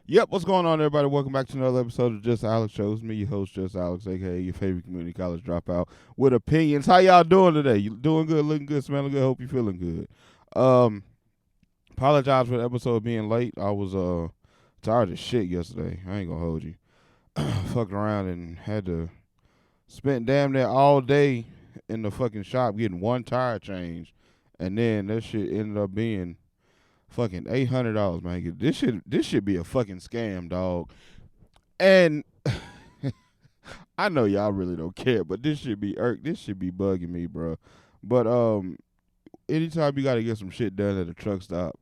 Yep, what's going on, everybody? Welcome back to another episode of Just Alex Show. It's me, your host, Just Alex, aka your favorite community college dropout with opinions. How y'all doing today? You doing good, looking good, smelling good? Hope you feeling good. Um, Apologize for the episode being late. I was tired as shit yesterday. I ain't gonna hold you. Fucked around and had to spend damn near all day in the fucking shop getting one tire changed, and then that shit ended up being fucking $800, man. This should be a fucking scam, dog. And I know y'all really don't care, but this should be bugging me, bro. But anytime you gotta get some shit done at a truck stop,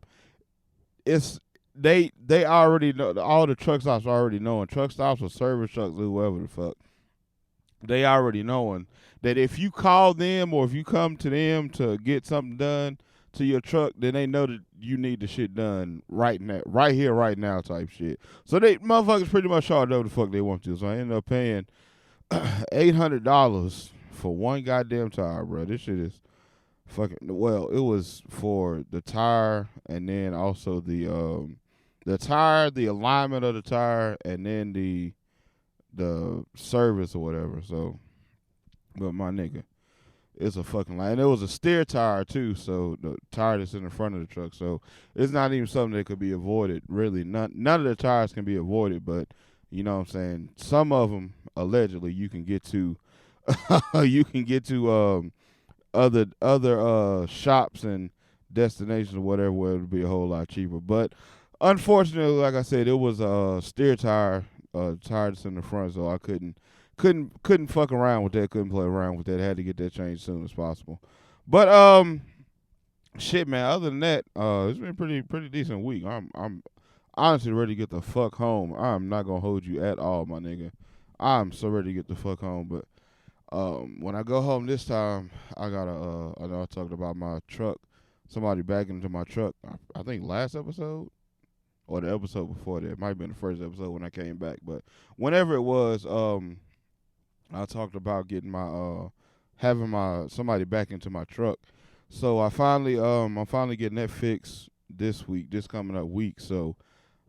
it's they already know, all the truck stops already knowing, truck stops or service trucks or whoever the fuck, they already knowing that if you call them or if you come to them to get something done to your truck, then they know that you need the shit done right now, right here, right now, type shit. So they motherfuckers pretty much charge whatever the fuck they want to. So I ended up paying $800 for one goddamn tire, bro. This shit is fucking. Well, it was for the tire and then also the tire, the alignment of the tire, and then the service or whatever. So, but my nigga, it's a fucking line. And it was a steer tire too, so the tire that's in the front of the truck. So it's not even something that could be avoided. Really, none of the tires can be avoided. But you know what I'm saying. Some of them allegedly you can get to, you can get to other shops and destinations or whatever where it'll be a whole lot cheaper. But unfortunately, like I said, it was a steer tire, tire that's in the front, so I couldn't fuck around with that. Couldn't play around with that. Had to get that changed as soon as possible. But shit, man. Other than that, it's been pretty decent week. I'm honestly ready to get the fuck home. I'm not gonna hold you at all, my nigga. I'm so ready to get the fuck home. But when I go home this time, I gotta. I know I talked about my truck. Somebody backing into my truck. I think last episode or the episode before that. It might have been the first episode when I came back. But whenever it was, I talked about getting my having my somebody back into my truck. So I'm finally getting that fixed this week, this coming up week. So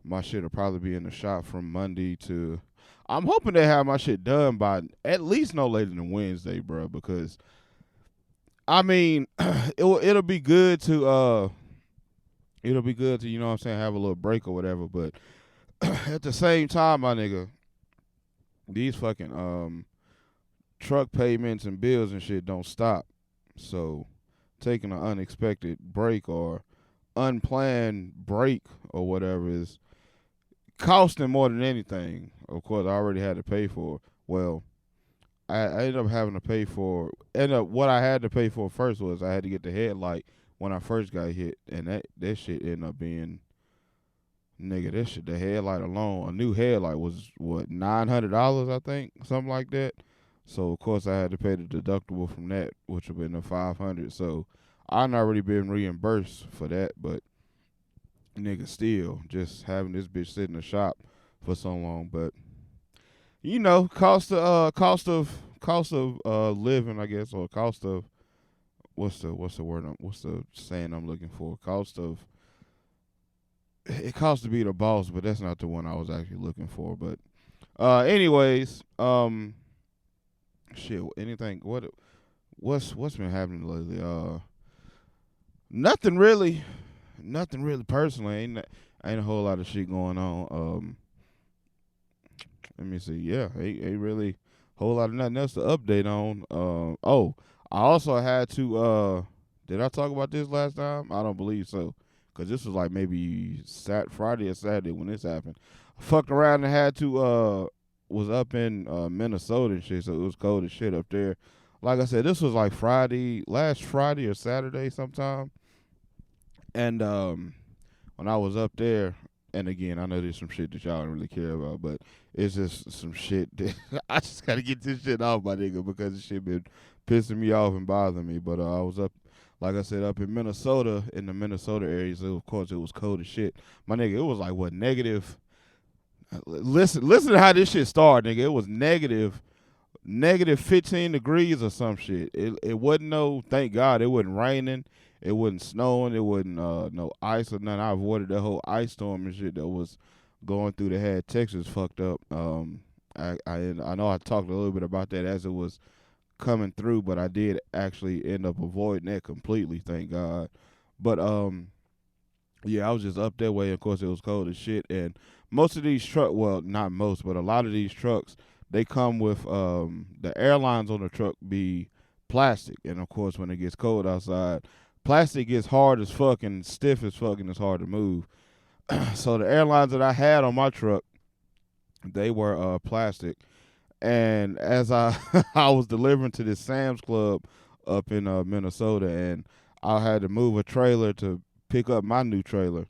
my shit will probably be in the shop from Monday to. I'm hoping they have my shit done by at least no later than Wednesday, bro. Because I mean, it'll be good to you know what I'm saying, have a little break or whatever. But at the same time, my nigga, these fucking truck payments and bills and shit don't stop. So taking an unexpected break or unplanned break or whatever is costing more than anything. Of course, I already had to pay for. Well, I ended up having to pay for. Ended up what I had to pay for first was I had to get the headlight when I first got hit, and that shit ended up being, nigga, that shit, the headlight alone, a new headlight was what, $900, I think, something like that. So of course I had to pay the deductible from that, which would have been the $500. So I'd already been reimbursed for that, but nigga, still just having this bitch sit in the shop for so long. But you know, cost of living, I guess, or cost of what's the word? What's the saying I'm looking for? Cost of it costs to be the boss, but that's not the one I was actually looking for. But anyways, shit, anything what's been happening lately? Nothing really, nothing really personally. Ain't a whole lot of shit going on. Let me see. Yeah, ain't really a whole lot of nothing else to update on. Oh, I also had to. Did I talk about this last time? I don't believe so, cause this was like maybe Friday or Saturday when this happened. I fucked around and had to. Was up in Minnesota and shit, so it was cold as shit up there. Like I said, this was like last Friday or Saturday sometime, and when I was up there, and again, I know there's some shit that y'all don't really care about, but it's just some shit that I just gotta get this shit off, my nigga, because this shit been pissing me off and bothering me. But I was up, like I said, up in Minnesota, in the Minnesota area, so of course it was cold as shit. My nigga, it was like what, negative. Listen to how this shit started, nigga. It was negative 15 degrees or some shit. It wasn't no, thank God, it wasn't raining. It wasn't snowing. It wasn't no ice or nothing. I avoided that whole ice storm and shit that was going through. They had Texas fucked up. I know I talked a little bit about that as it was coming through, but I did actually end up avoiding that completely, thank God. But yeah, I was just up that way. Of course, it was cold as shit, and most of these truck, well, not most, but a lot of these trucks, they come with the airlines on the truck be plastic, and of course, when it gets cold outside, plastic gets hard as fuck and stiff as fuck, and it's hard to move. So the airlines that I had on my truck, they were plastic, and as I I was delivering to this Sam's Club up in Minnesota, and I had to move a trailer to pick up my new trailer,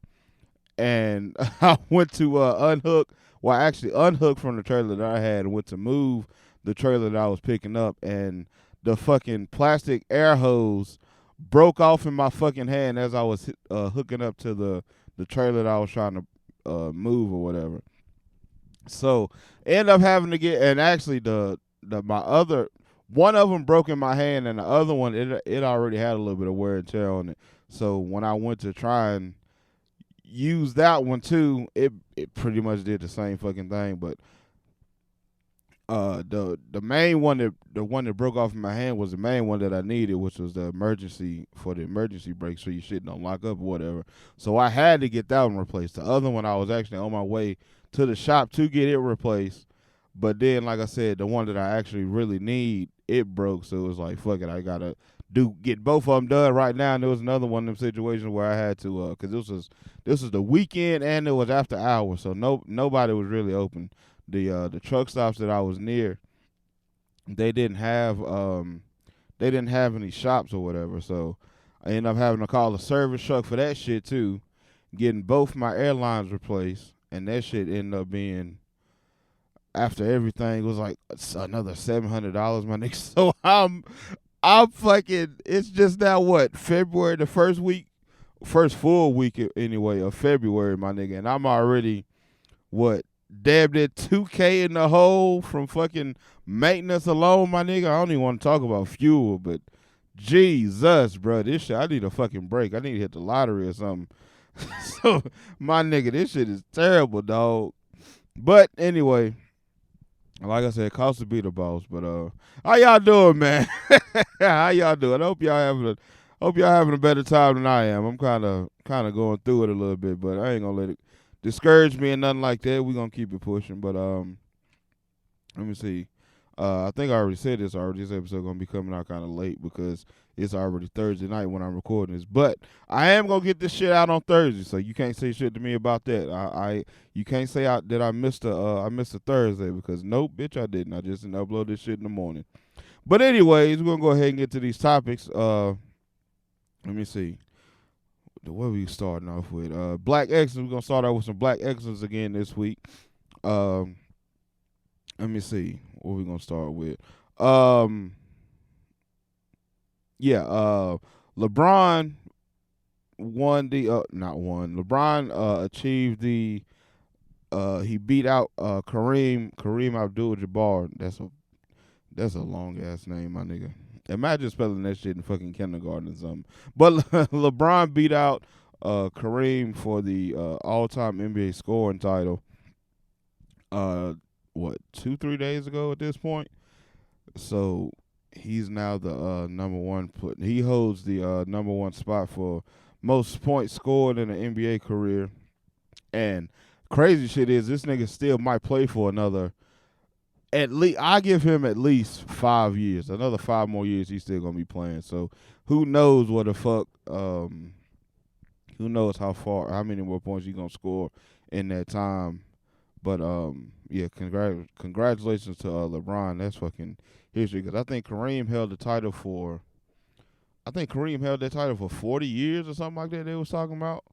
and I went to unhook. Well, I actually unhooked from the trailer that I had and went to move the trailer that I was picking up, and the fucking plastic air hose broke off in my fucking hand as I was hooking up to the trailer that I was trying to move or whatever. So end up having to get, and actually the my other one of them broke in my hand, and the other one it already had a little bit of wear and tear on it. So when I went to try and use that one too, it pretty much did the same fucking thing. But the main one the one that broke off in my hand was the main one that I needed, which was the emergency for the emergency brake, so your shit don't lock up or whatever. So I had to get that one replaced. The other one I was actually on my way to the shop to get it replaced, but then like I said, the one that I actually really need, it broke. So it was like fuck it, I gotta get both of them done right now. And there was another one of them situations where I had to because this was the weekend and it was after hours, so nobody was really open. The truck stops that I was near, they didn't have any shops or whatever. So I ended up having to call a service truck for that shit too, getting both my airlines replaced, and that shit ended up being, after everything, it was like another $700, my nigga. So I'm fucking. It's just now what, February, the first full week anyway of February, my nigga, and I'm already what, damn near 2K in the hole from fucking maintenance alone, my nigga. I don't even want to talk about fuel, but Jesus, bro, this shit, I need a fucking break. I need to hit the lottery or something. So, my nigga, this shit is terrible, dog. But anyway, like I said, cost to be the boss. But how y'all doing, man? How y'all doing? I hope y'all having a better time than I am. I'm kind of going through it a little bit, but I ain't gonna let it discourage me and nothing like that. We gonna keep it pushing. But let me see. I think I already said this already. This episode gonna be coming out kind of late because it's already Thursday night when I'm recording this. But I am gonna get this shit out on Thursday, so you can't say shit to me about that. You can't say that I missed a Thursday, because nope, bitch, I didn't. I just didn't upload this shit in the morning. But anyways, we're gonna go ahead and get to these topics. Let me see. What are we starting off with? Black excellence. We're gonna start out with some black excellence again this week. Um, Let me see what we gonna start with. Um, yeah, LeBron won the not won. LeBron achieved the he beat out Kareem Abdul-Jabbar. That's a long ass name, my nigga. Imagine spelling that shit in fucking kindergarten or something. But LeBron beat out Kareem for the all-time NBA scoring title. What, 2-3 days ago at this point? So he's now the number one. He holds the number one spot for most points scored in an NBA career. And crazy shit is, this nigga still might play for another. At least I give him at least 5 years. Another 5 more years, he's still gonna be playing. So who knows what the fuck? Who knows how many more points he's gonna score in that time? But yeah, congratulations to LeBron. That's fucking history, because I think Kareem held the title for. I think Kareem held that title for 40 years or something like that. They was talking about.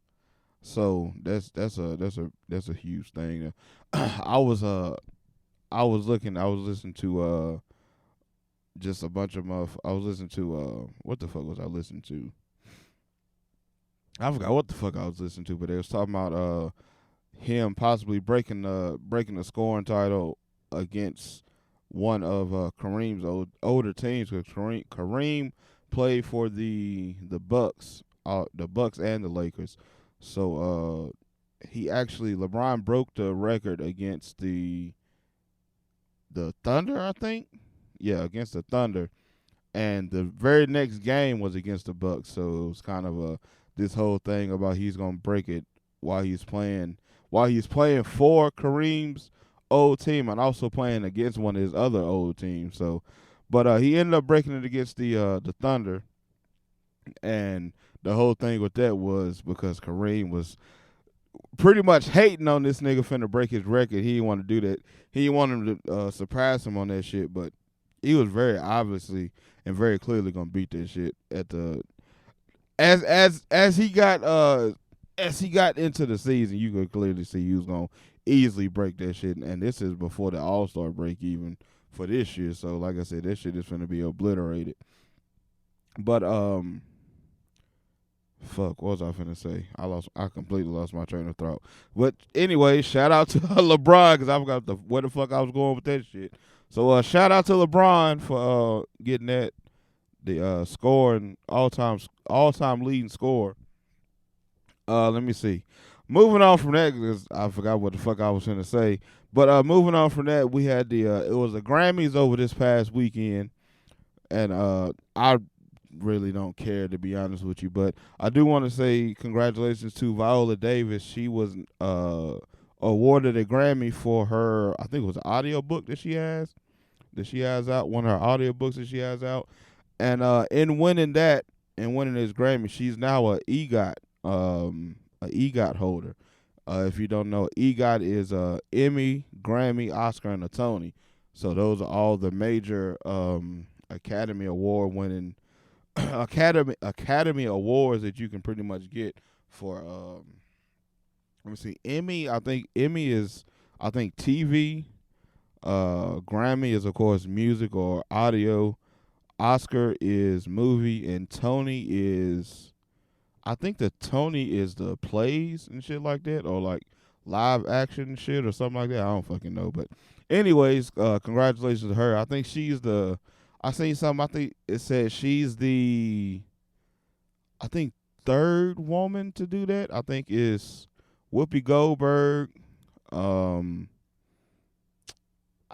So that's a huge thing. I was listening to just a bunch of I was listening to what the fuck was I listening to? I forgot what the fuck I was listening to, but they was talking about him possibly breaking the scoring title against one of Kareem's older teams, because Kareem played for the Bucks and the Lakers. So LeBron broke the record against the Thunder, I think. Yeah, against the Thunder, and the very next game was against the Bucks. So it was kind of a this whole thing about he's gonna break it while he's playing for Kareem's old team and also playing against one of his other old teams. So, but he ended up breaking it against the Thunder, and the whole thing with that was because Kareem was pretty much hating on this nigga finna break his record. He didn't want to do that. He didn't want him to surpass him on that shit, but he was very obviously and very clearly gonna beat that shit at the as he got into the season. You could clearly see he was gonna easily break that shit, and this is before the All-Star break even for this year. So like I said, that shit is gonna be obliterated. But fuck, what was I finna say? I completely lost my train of thought. But anyway, shout out to LeBron because I forgot where the fuck I was going with that shit. So shout out to LeBron for getting the scoring all time leading score. Let me see. Moving on from that, because I forgot what the fuck I was gonna say. But moving on from that, we had it was the Grammys over this past weekend, and I really don't care, to be honest with you, but I do want to say congratulations to Viola Davis. She was awarded a Grammy for her, I think it was an audio book that she has out, one of her audio books that she has out, and in winning that and winning this Grammy, she's now a EGOT holder. If you don't know, EGOT is a Emmy, Grammy, Oscar, and a Tony. So those are all the major Academy Award winning Academy Awards that you can pretty much get for let me see, Emmy. I think Emmy is TV. Grammy is of course music or audio. Oscar is movie, and Tony is, I think the Tony is the plays and shit like that, or like live action shit or something like that. I don't fucking know, but anyways, congratulations to her. I think she's the. I seen something. I think it said she's the, I think, third woman to do that. I think is Whoopi Goldberg. I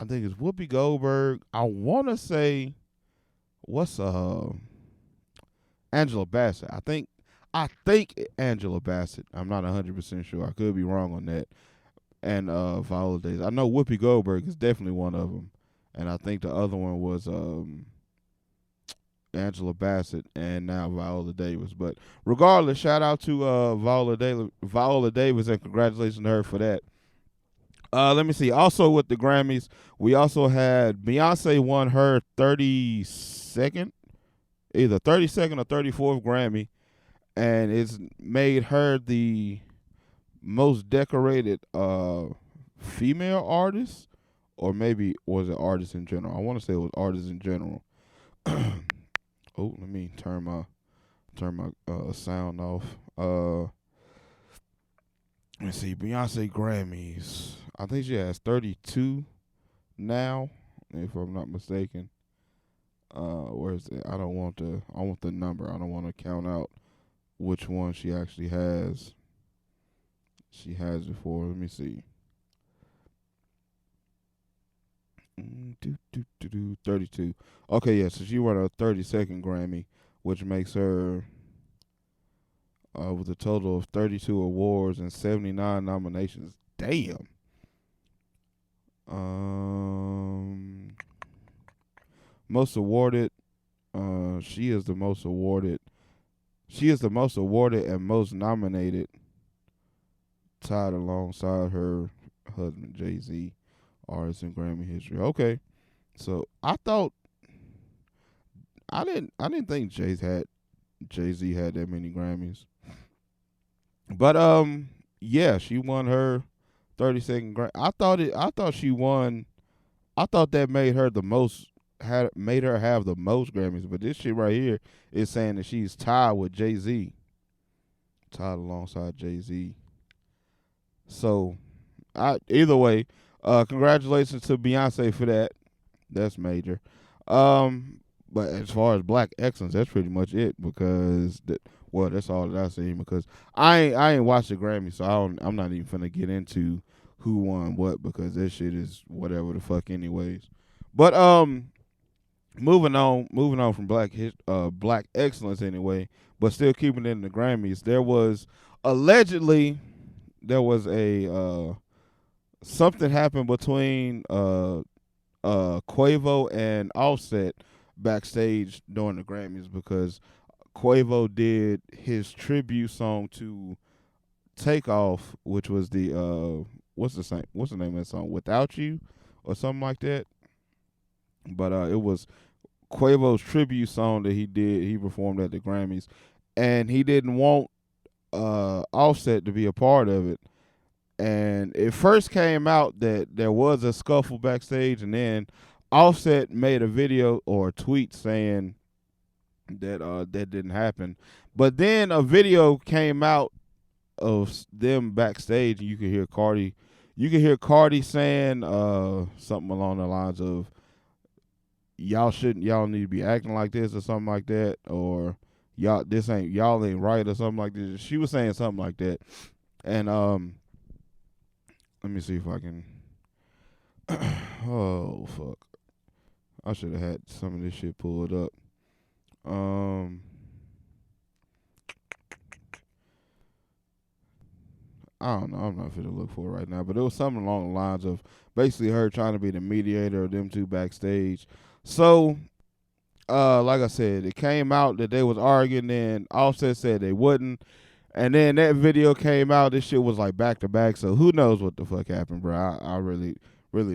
think it's Whoopi Goldberg. I want to say, what's Angela Bassett. I think Angela Bassett. I'm not 100% sure. I could be wrong on that. And Viola Davis. I know Whoopi Goldberg is definitely one of them. And I think the other one was Angela Bassett and now Viola Davis. But regardless, shout out to Viola Davis, and congratulations to her for that. Let me see. Also with the Grammys, we also had Beyonce won her 32nd, either 32nd or 34th Grammy, and it's made her the most decorated female artist, or maybe was it artist in general? I want to say it was artist in general. Oh, let me turn my sound off. Let's see, Beyonce Grammys. I think she has 32 now, if I'm not mistaken. Where's it? I want the number. I don't want to count out which one she actually has. She has it for. Let me see. 32. Okay, yeah. So she won her 32nd Grammy, which makes her with a total of 32 awards and 79 nominations. Damn. Most awarded. She is the most awarded. She is the most awarded and most nominated, tied alongside her husband Jay-Z, artist in Grammy history. Okay, so I didn't think Jay-Z had that many Grammys, but yeah, she won her 32nd Grammy. I thought she won. I thought that made her made her have the most Grammys, but this shit right here is saying that she's tied with Jay-Z, tied alongside Jay-Z. So, either way, congratulations to Beyonce for that. That's major. But as far as Black excellence, that's pretty much it, because Well, that's all that I seen because I ain't watched the Grammy, so I'm not even finna get into who won what because that shit is whatever the fuck anyways. But moving on from black excellence anyway, but still keeping it in the Grammys. There was allegedly there was a something happened between Quavo and Offset backstage during the Grammys because Quavo did his tribute song to Takeoff, which was the what's the name of that song? Without You or something like that. But it was Quavo's tribute song that he performed at the Grammys, and he didn't want Offset to be a part of it. And it first came out that there was a scuffle backstage, and then Offset made a video or a tweet saying that that didn't happen. But then a video came out of them backstage, and you could hear Cardi saying something along the lines of y'all need to be acting like this or something like that, or y'all ain't right or something like this. She was saying something like that, and let me see if I can. Oh fuck! I should have had some of this shit pulled up. Um, I don't know. I'm not fit to look for it right now, but it was something along the lines of basically her trying to be the mediator of them two backstage. So, like I said, it came out that they was arguing, and Offset said they wouldn't, and then that video came out. This shit was like back to back. So who knows what the fuck happened, bro? I really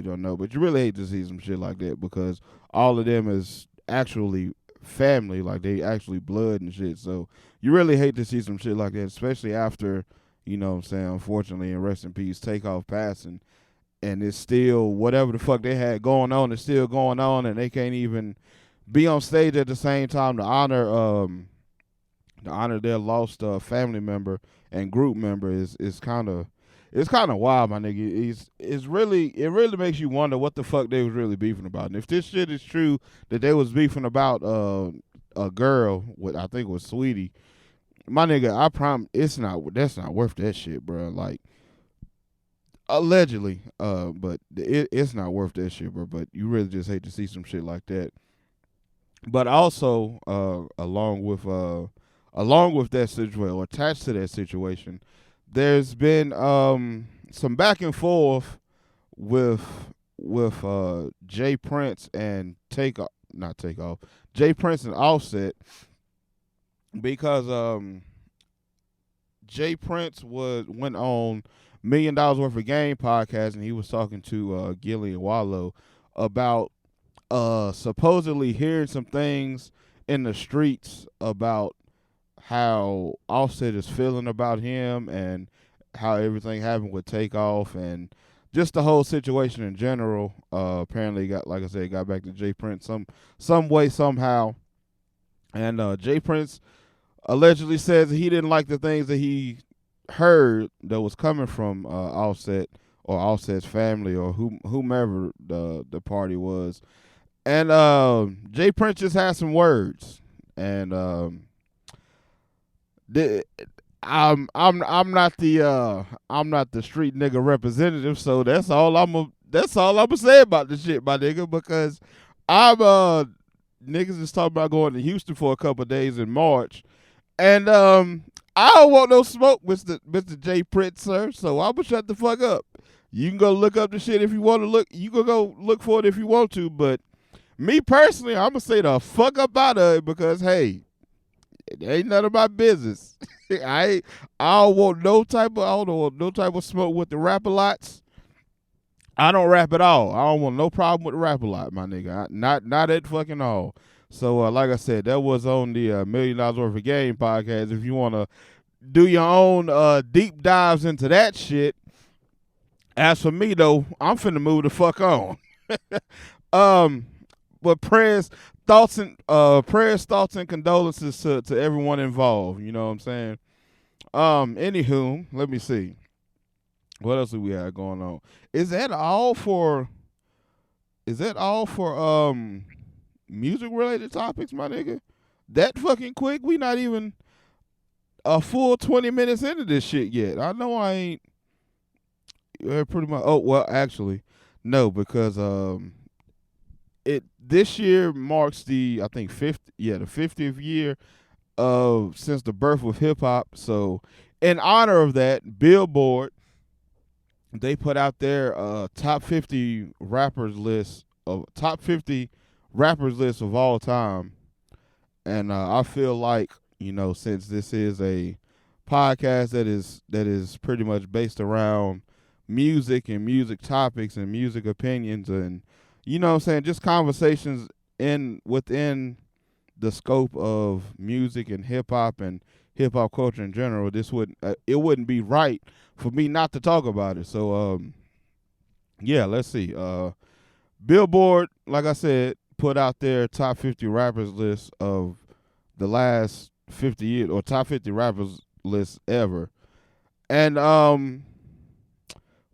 don't know. But you really hate to see some shit like that because all of them is actually family, like they actually blood and shit. So you really hate to see some shit like that, especially after, you know what I'm saying, unfortunately, and rest in peace, Takeoff passing. And it's still whatever the fuck they had going on is still going on, and they can't even be on stage at the same time to honor their lost family member and group member is kind of it's kind of wild, my nigga. It really makes you wonder what the fuck they was really beefing about. And if this shit is true that they was beefing about a girl with, I think it was Sweetie, my nigga, I promise that's not worth that shit, bro. Like allegedly, but it's not worth that shit, bro. But you really just hate to see some shit like that. But also, along with that situation or attached to that situation, there's been some back and forth with Jay Prince and Jay Prince and Offset because Jay Prince went on $1 million worth of game podcast, and he was talking to Gillian Wallow about supposedly hearing some things in the streets about how Offset is feeling about him and how everything happened with Takeoff and just the whole situation in general. Apparently, like I said, got back to Jay Prince some way somehow, and Jay Prince allegedly says that he didn't like the things that he heard that was coming from Offset or Offset's family or whomever the party was. And Jay Prince just had some words, and I'm not the street nigga representative, so that's all I'm gonna say about this shit, my nigga, because I'm niggas is talking about going to Houston for a couple of days in March, and I don't want no smoke, Mr. Jay Prince, sir. So I'm gonna shut the fuck up. You can go look up the shit if you want to look. You can go look for it if you want to, but me personally, I'm gonna say the fuck up out of it because hey, it ain't none of my business. I don't want no type of smoke with the Rap-A-Lots. I don't rap at all. I don't want no problem with the Rap-A-Lot, my nigga. Not at fucking all. So like I said, that was on the $1 million worth of game podcast. If you wanna do your own deep dives into that shit. As for me though, I'm finna move the fuck on. But thoughts, and condolences to everyone involved. You know what I'm saying? Anywho, let me see. What else do we have going on? Is that all for music related topics, my nigga? That fucking quick? We not even a full 20 minutes into this shit yet. I know I ain't pretty much. Oh well, actually, no, because it this year marks the I think the 50th year of since the birth of hip hop. So in honor of that, Billboard they put out their top 50 rappers list of top 50 rappers list of all time, and I feel like since this is a podcast that is pretty much based around music and music topics and music opinions and what I'm saying, just conversations in within the scope of music and hip hop culture in general, this would it wouldn't be right for me not to talk about it. So yeah, let's see. Billboard, like I said, put out their top 50 rappers list of the last 50 years, or top 50 rappers list ever. And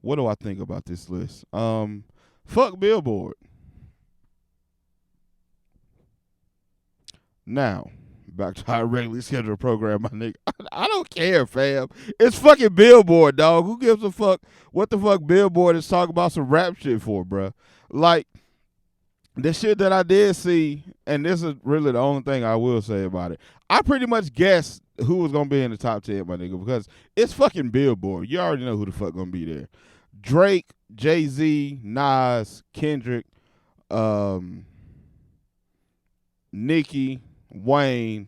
what do I think about this list? Fuck Billboard. Now, back to our regularly scheduled program, my nigga. I don't care, fam. It's fucking Billboard, dog. Who gives a fuck what the fuck Billboard is talking about some rap shit for, bruh? Like, the shit that I did see, and this is really the only thing I will say about it, I pretty much guessed who was going to be in the top 10, my nigga, because it's fucking Billboard. You already know who the fuck going to be there. Drake, Jay-Z, Nas, Kendrick, Nicki, Wayne,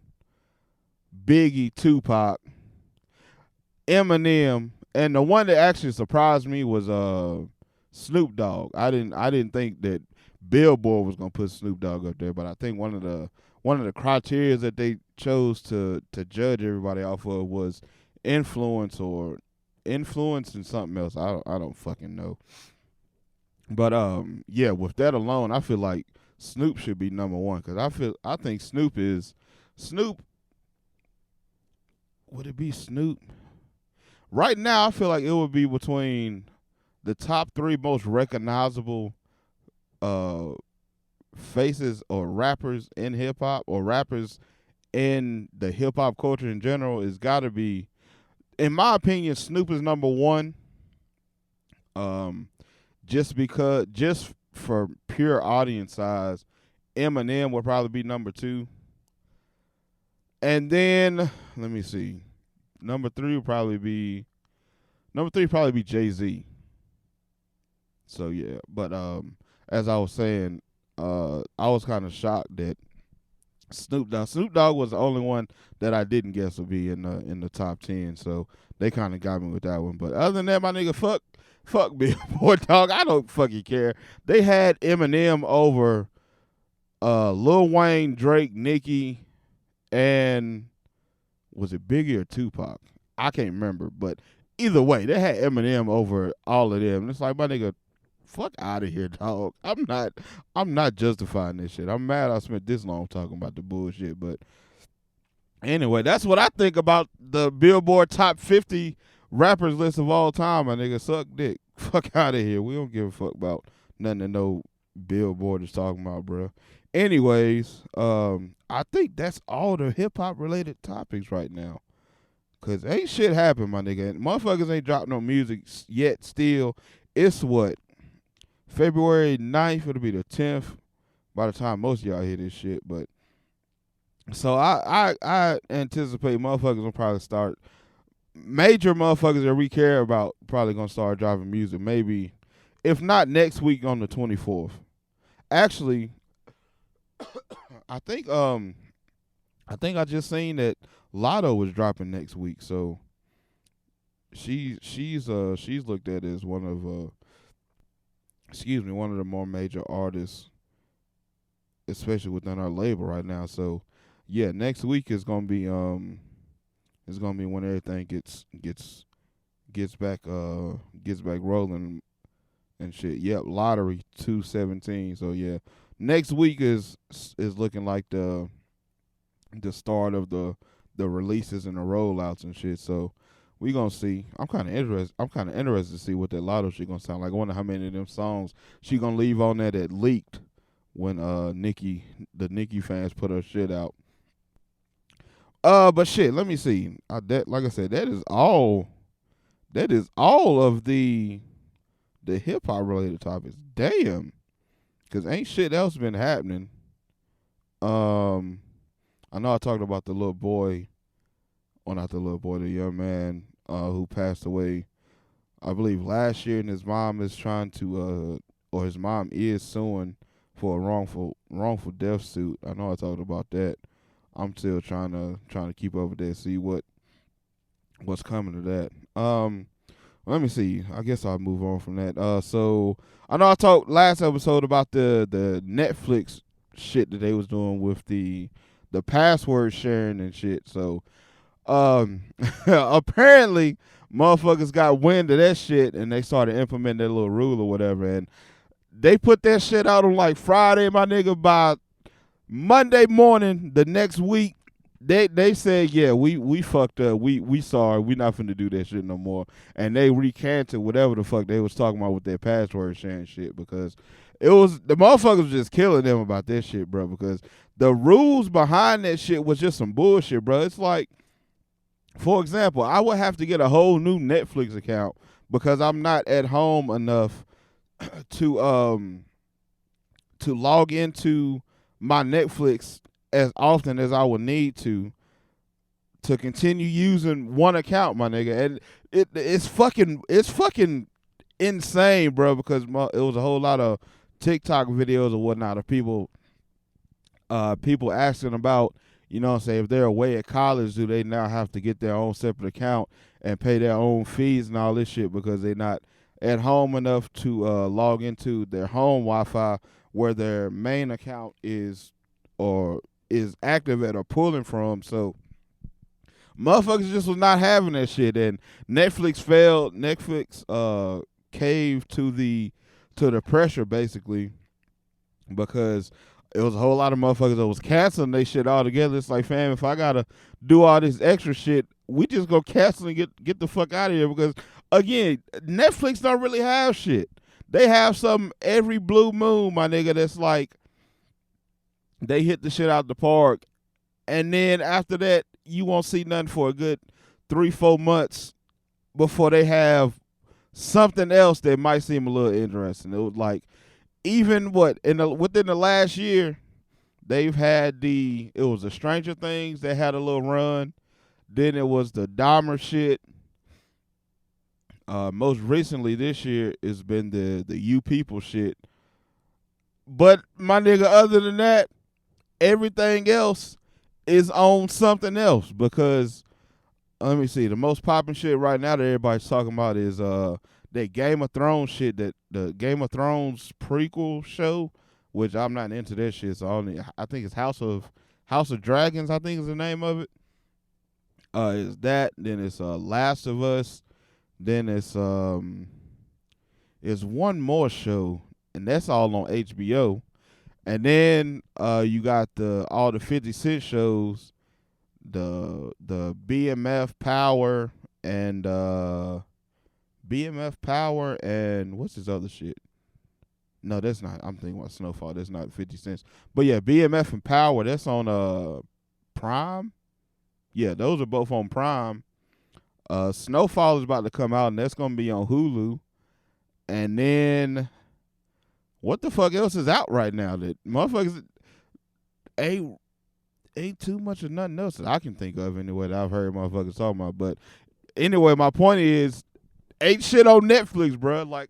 Biggie, Tupac, Eminem, and the one that actually surprised me was Snoop Dogg. I didn't think that Billboard was gonna put Snoop Dogg up there, but I think one of the criteria that they chose to judge everybody off of was influence and something else. I don't fucking know. But yeah, with that alone, I feel like Snoop should be number one because I think Snoop. Would it be Snoop? Right now, I feel like it would be between the top three most recognizable faces or rappers in hip hop or rappers in the hip hop culture in general. It's got to be, in my opinion, Snoop is number one. Just for pure audience size, Eminem would probably be number two. And then let me see. Number three probably be Jay-Z. So yeah, but as I was saying, I was kind of shocked that Snoop Dogg was the only one that I didn't guess would be in the top 10. So they kind of got me with that one. But other than that, my nigga, fuck Billboard, dog. I don't fucking care. They had Eminem over Lil Wayne, Drake, Nicki, and was it Biggie or Tupac? I can't remember, but either way, they had Eminem over all of them. And it's like, my nigga, fuck out of here, dog. I'm not justifying this shit. I'm mad I spent this long talking about the bullshit, but anyway, that's what I think about the Billboard top 50 rappers list of all time, my nigga. Suck dick. Fuck out of here. We don't give a fuck about nothing that no Billboard is talking about, bro. Anyways, I think that's all the hip hop related topics right now. Cause ain't shit happen, my nigga. And motherfuckers ain't dropped no music yet. Still, it's what, February 9th. It'll be the 10th by the time most of y'all hear this shit. But so I anticipate motherfuckers will probably start. Major motherfuckers that we care about probably gonna start dropping music. Maybe, if not next week on the 24th. Actually, I think I just seen that Lotto was dropping next week, so she's looked at as one of the more major artists, especially within our label right now. So yeah, next week is gonna be when everything gets back rolling and shit. Yep, Lottery 217. So yeah, next week is looking like the start of the releases and the rollouts and shit. So we gonna see. I'm kind of interested to see what that Lotto shit gonna sound like. I wonder how many of them songs she gonna leave on there that leaked when the Nicki fans put her shit out. But shit, let me see. That, like I said, that is all. That is all of the hip hop related topics. Damn, because ain't shit else been happening. Um, I know I talked about the little boy, or not the little boy, the young man who passed away, I believe last year, and his mom is trying to, or his mom is suing for a wrongful death suit. I know I talked about that. I'm still trying to keep up with that, see what's coming to that. Let me see. I guess I'll move on from that. So I know I talked last episode about the Netflix shit that they was doing with the password sharing and shit. So apparently motherfuckers got wind of that shit and they started implementing that little rule or whatever, and they put that shit out on like Friday, my nigga. By Monday morning the next week, they said, yeah, we fucked up. We sorry. We not finna do that shit no more. And they recanted whatever the fuck they was talking about with their password sharing shit, because it was the motherfuckers just killing them about that shit, bro. Because the rules behind that shit was just some bullshit, bro. It's like, for example, I would have to get a whole new Netflix account because I'm not at home enough to log into my Netflix as often as I would need to continue using one account, my nigga. And it's fucking insane, bro, because it was a whole lot of TikTok videos or whatnot of people asking about, you know what I'm saying, if they're away at college, do they now have to get their own separate account and pay their own fees and all this shit because they're not at home enough to log into their home Wi-Fi where their main account is or is active at or pulling from. So motherfuckers just was not having that shit, and Netflix failed. Netflix caved to the pressure basically, because it was a whole lot of motherfuckers that was canceling they shit altogether. It's like, fam, if I gotta do all this extra shit, we just go cancel and get the fuck out of here. Because again, Netflix don't really have shit. They have something every blue moon, my nigga, that's like they hit the shit out the park, and then after that, you won't see nothing for a good 3-4 months before they have something else that might seem a little interesting. It was like, even within the last year, they've had it was the Stranger Things that had a little run. Then it was the Dahmer shit. Most recently this year, it's been the You People shit. But my nigga, other than that, everything else is on something else. Because let me see, the most popping shit right now that everybody's talking about is that Game of Thrones shit, that the Game of Thrones prequel show, which I'm not into that shit. So I think it's House of Dragons, I think is the name of it. Is that, then it's Last of Us, then it's one more show, and that's all on HBO. And then you got all the 50 Cent shows, the BMF Power and what's his other shit? No, that's not. I'm thinking about Snowfall. That's not 50 Cent. But yeah, BMF and Power, that's on Prime. Yeah, those are both on Prime. Snowfall is about to come out, and that's gonna be on Hulu. And then what the fuck else is out right now that motherfuckers ain't too much of nothing else that I can think of anyway that I've heard motherfuckers talking about. But anyway, my point is, ain't shit on Netflix, bro. Like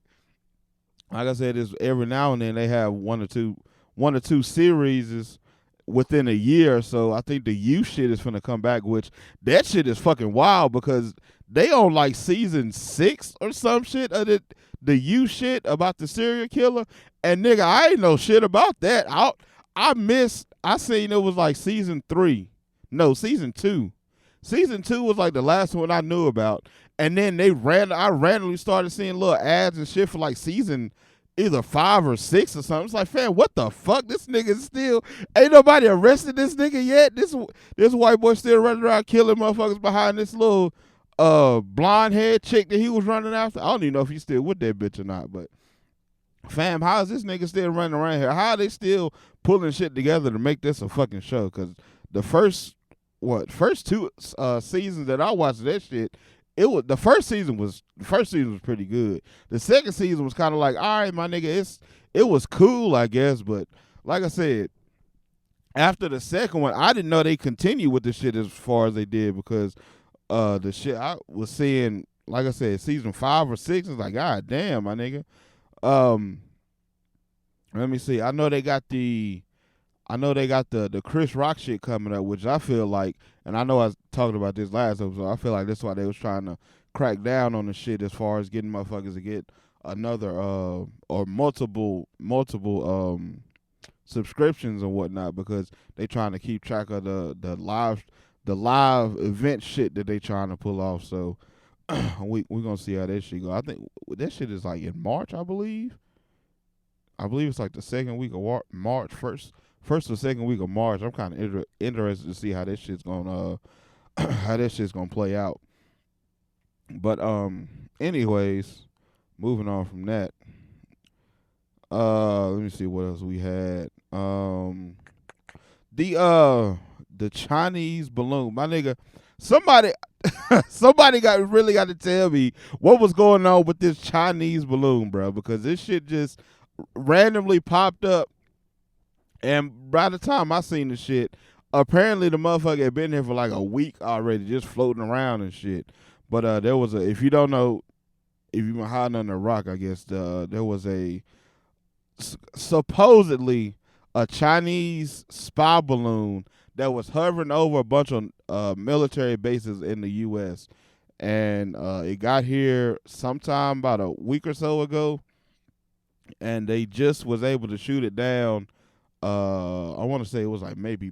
I said, is every now and then they have one or two series within a year. So I think the You shit is finna come back, which that shit is fucking wild because they on like season 6 or some shit of the You shit about the serial killer. And nigga, I ain't know shit about that. I seen it was like season 3. No, season 2. Season 2 was like the last one I knew about. And then I randomly started seeing little ads and shit for like season either 5 or 6 or something. It's like, fam, what the fuck? This nigga still ain't nobody arrested this nigga yet. This white boy still running around killing motherfuckers behind this little blonde haired chick that he was running after. I don't even know if he's still with that bitch or not, but fam, how is this nigga still running around here? How are they still pulling shit together to make this a fucking show? Because the first first two seasons that I watched of that shit. It was the first season was pretty good. The second season was kind of like, all right, my nigga, it was cool, I guess, but like I said, after the second one, I didn't know they continued with the shit as far as they did because the shit I was seeing, like I said, season 5 or 6 is like, god damn, my nigga. Um, Let me see. I know they got the Chris Rock shit coming up, which I feel like, and I know I was talking about this last episode. I feel like that's why they was trying to crack down on the shit as far as getting motherfuckers to get another or multiple subscriptions and whatnot, because they trying to keep track of the live event shit that they trying to pull off. So we gonna see how that shit go. I think that shit is like in March, I believe. I believe it's like the second week of March, first or second week of March. I'm kind of interested to see how this shit's gonna play out. But anyways, moving on from that. Let me see what else we had. The Chinese balloon, my nigga. Somebody really got to tell me what was going on with this Chinese balloon, bro, because this shit just randomly popped up, and by the time I seen the shit, apparently the motherfucker had been here for like a week already, just floating around and shit. But there was if you don't know, if you've been hiding under a rock, I guess there was supposedly a Chinese spy balloon that was hovering over a bunch of military bases in the U.S. And it got here sometime about a week or so ago, and they just was able to shoot it down. I want to say it was like maybe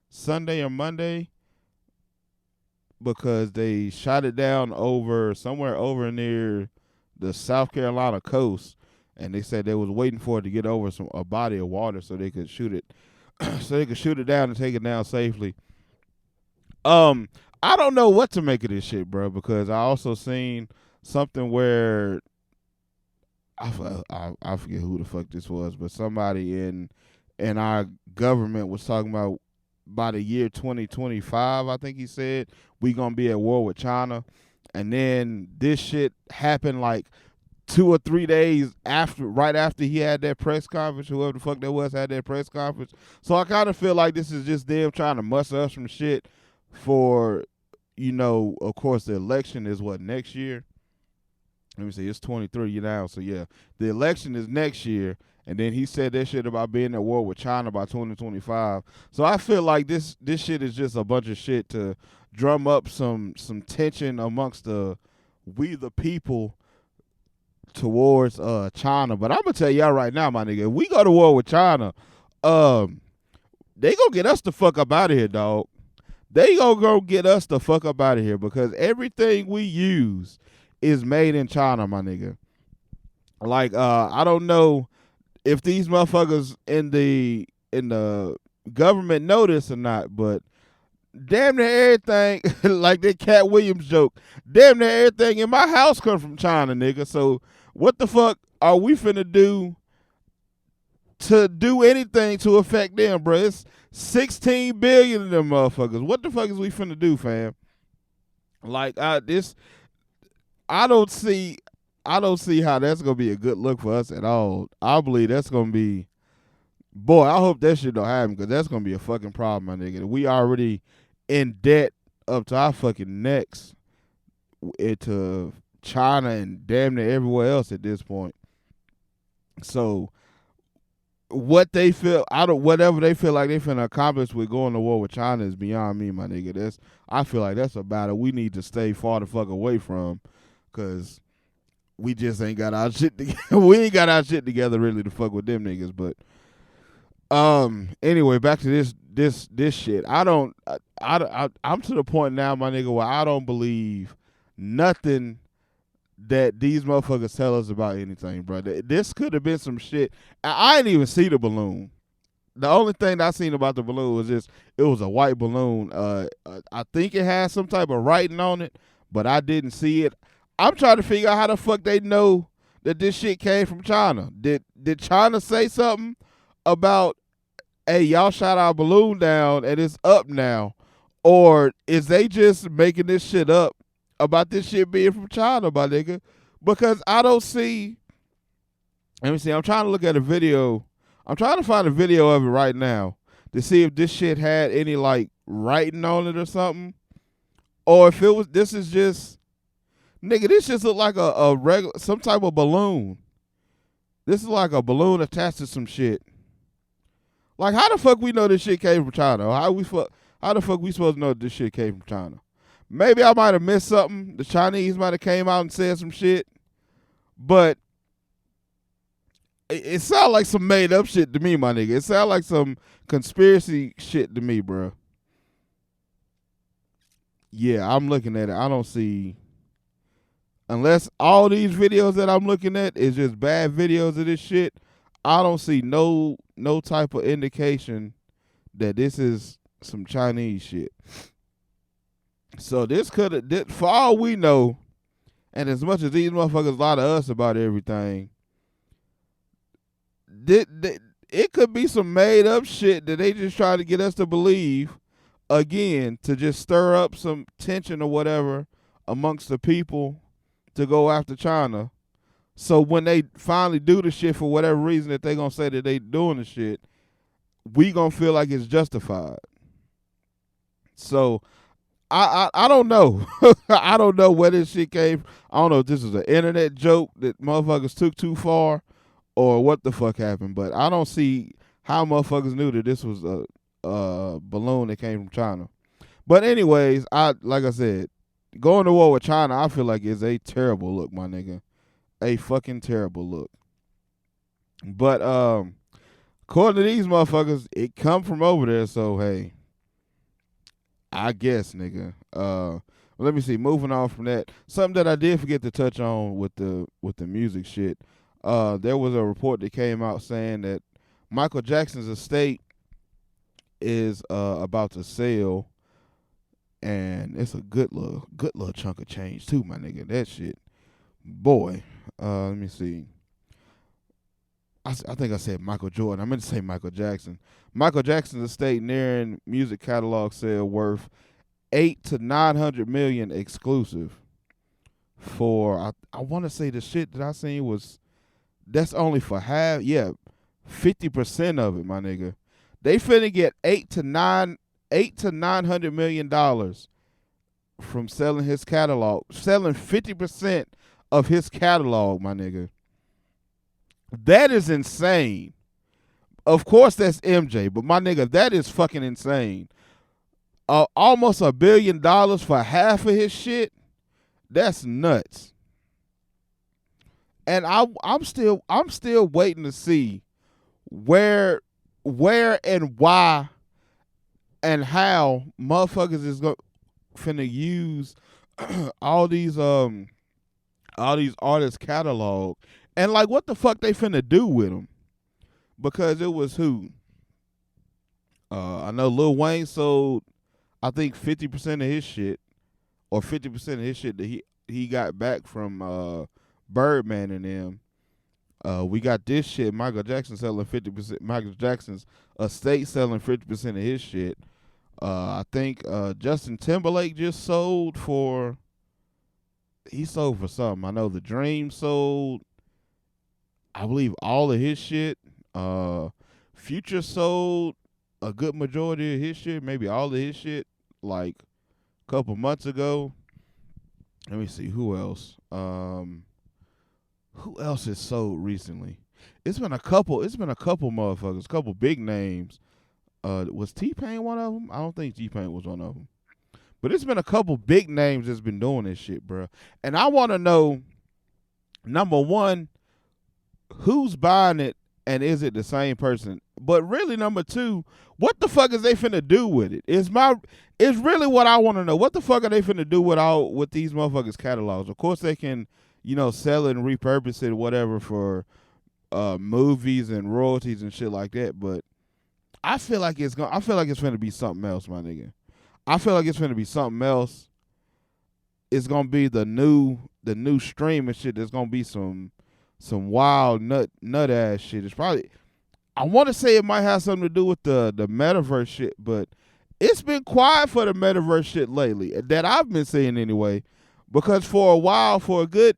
Sunday or Monday, because they shot it down somewhere over near the South Carolina coast, and they said they was waiting for it to get over a body of water so they could shoot it, down and take it down safely. I don't know what to make of this shit, bro, because I also seen something where I forget who the fuck this was, but somebody in our government was talking about by the year 2025, I think he said, we gonna be at war with China. And then this shit happened like 2 or 3 days right after he had that press conference, whoever the fuck that was had that press conference. So I kind of feel like this is just them trying to muster us from shit for, of course the election is what, next year? Let me see, it's 23 now, so yeah. The election is next year, and then he said that shit about being at war with China by 2025. So I feel like this shit is just a bunch of shit to drum up some tension amongst we the people towards China. But I'm gonna tell y'all right now, my nigga, if we go to war with China, they gonna get us the fuck up out of here, dog. They gonna go get us the fuck up out of here, because everything we use is made in China, my nigga. Like, I don't know if these motherfuckers in the government know this or not, but damn near everything, like that Cat Williams joke, damn near everything in my house comes from China, nigga. So what the fuck are we finna do to do anything to affect them, bro? It's 16 billion of them motherfuckers. What the fuck is we finna do, fam? Like, I don't see how that's gonna be a good look for us at all. I believe that's gonna be, boy, I hope that shit don't happen, because that's gonna be a fucking problem, my nigga. We already in debt up to our fucking necks to China and damn near everywhere else at this point. So what they feel, whatever they feel like they finna accomplish with going to war with China is beyond me, my nigga. I feel like that's a battle we need to stay far the fuck away from, because we just ain't got our shit together. We ain't got our shit together really to fuck with them niggas. But anyway, back to this shit. I'm to the point now, my nigga, where I don't believe nothing that these motherfuckers tell us about anything, bro. This could have been some shit. I didn't even see the balloon. The only thing I seen about the balloon was just it was a white balloon. I think it had some type of writing on it, but I didn't see it. I'm trying to figure out how the fuck they know that this shit came from China. Did China say something about, hey, y'all shot our balloon down and it's up now? Or is they just making this shit up about this shit being from China, my nigga? Because I don't see. Let me see. I'm trying to look at a video. I'm trying to find a video of it right now to see if this shit had any like writing on it or something, or if it was. This is just nigga. This just look like a regular some type of balloon. This is like a balloon attached to some shit. Like how the fuck we know this shit came from China? How the fuck we supposed to know this shit came from China? Maybe I might have missed something. The Chinese might have came out and said some shit, but it sounds like some made up shit to me, my nigga. It sounds like some conspiracy shit to me, bro. Yeah, I'm looking at it. I don't see, unless all these videos that I'm looking at is just bad videos of this shit. I don't see no type of indication that this is some Chinese shit. So this could have, for all we know, and as much as these motherfuckers lie to us about everything, it could be some made up shit that they just try to get us to believe, again, to just stir up some tension or whatever amongst the people to go after China. So when they finally do the shit for whatever reason that they gonna say that they doing the shit, we gonna feel like it's justified. So I don't know. I don't know where this shit came from. I don't know if this is an internet joke that motherfuckers took too far or what the fuck happened, but I don't see how motherfuckers knew that this was a balloon that came from China. But anyways, like I said, going to war with China, I feel like is a terrible look, my nigga. A fucking terrible look. But according to these motherfuckers, it come from over there, so hey, I guess, nigga. Let me see. Moving on from that, something that I did forget to touch on with the music shit. There was a report that came out saying that Michael Jackson's estate is about to sell, and it's a good little chunk of change too, my nigga. That shit, boy. Let me see. I think I said Michael Jordan. I meant to say Michael Jackson. Michael Jackson's estate nearing music catalog sale worth 800 to 900 million exclusive. For I want to say the shit that I seen was that's only for half. Yeah, 50% of it, my nigga. They finna get 800 to 900 million dollars from selling his catalog, selling 50% of his catalog, my nigga. That is insane. Of course, that's MJ, but my nigga, that is fucking insane. Almost $1 billion for half of his shit. That's nuts. And I'm still waiting to see where and why and how motherfuckers is finna use all these artists' catalog, and like what the fuck they finna do with them. Because it was who? I know Lil Wayne sold, I think 50% of his shit, or 50% of his shit that he got back from Birdman and them. We got this shit. Michael Jackson selling 50%. Michael Jackson's estate selling 50% of his shit. I think Justin Timberlake just sold for. He sold for something. I know The Dream sold, I believe, all of his shit. Future sold a good majority of his shit, maybe all of his shit, like a couple months ago. Let me see who else. Who else has sold recently? It's been a couple motherfuckers, a couple big names. Was T-Pain one of them? I don't think T-Pain was one of them. But it's been a couple big names that's been doing this shit, bro. And I want to know, number one, who's buying it, and is it the same person? But really, number two, what the fuck is they finna do with it? It's really what I want to know. What the fuck are they finna do with these motherfuckers' catalogs? Of course, they can, sell it and repurpose it, whatever, for movies and royalties and shit like that. But I feel like it's finna be something else, my nigga. I feel like it's finna be something else. It's gonna be the new streaming shit. There's gonna be some wild nut ass shit. It's probably, I want to say it might have something to do with the metaverse shit, but it's been quiet for the metaverse shit lately that I've been seeing anyway. Because for a while, for a good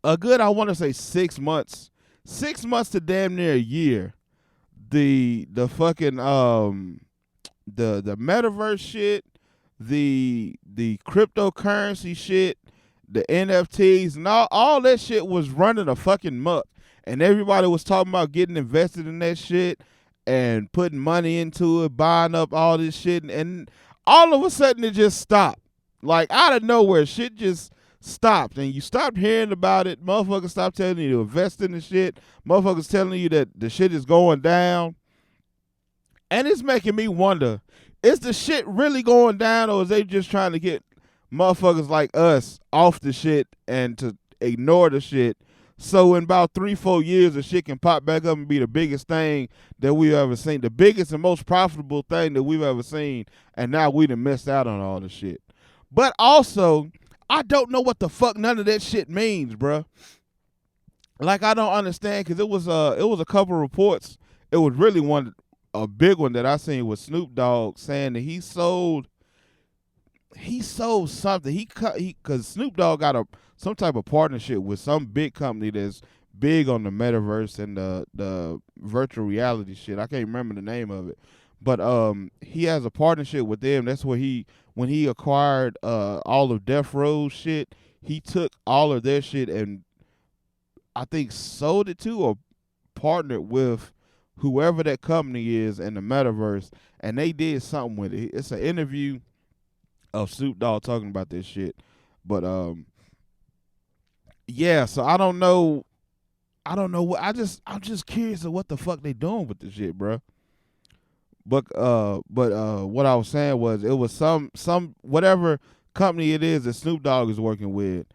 I want to say 6 months, 6 months to damn near a year, the fucking the metaverse shit, the cryptocurrency shit, the NFTs, and all that shit was running a fucking muck. And everybody was talking about getting invested in that shit and putting money into it, buying up all this shit, and all of a sudden it just stopped. Like out of nowhere, shit just stopped, and you stopped hearing about it. Motherfuckers stopped telling you to invest in the shit. Motherfuckers telling you that the shit is going down. And it's making me wonder, is the shit really going down, or is they just trying to get motherfuckers like us off the shit and to ignore the shit? So in about 3-4 years, the shit can pop back up and be the biggest thing that we've ever seen, the biggest and most profitable thing that we've ever seen, and now we done missed out on all the shit. But also, I don't know what the fuck none of that shit means, bruh. Like I don't understand, because it was a couple of reports. It was really a big one that I seen with Snoop Dogg saying that he sold something. Because Snoop Dogg got some type of partnership with some big company that's big on the metaverse and the virtual reality shit. I can't remember the name of it, but he has a partnership with them. That's where when he acquired all of Death Row's shit, he took all of their shit and I think sold it to or partnered with whoever that company is in the metaverse, and they did something with it. It's an interview of Snoop Dogg talking about this shit. But yeah, so I don't know what I'm just curious of what the fuck they doing with this shit, bro. But what I was saying was it was some whatever company it is that Snoop Dogg is working with.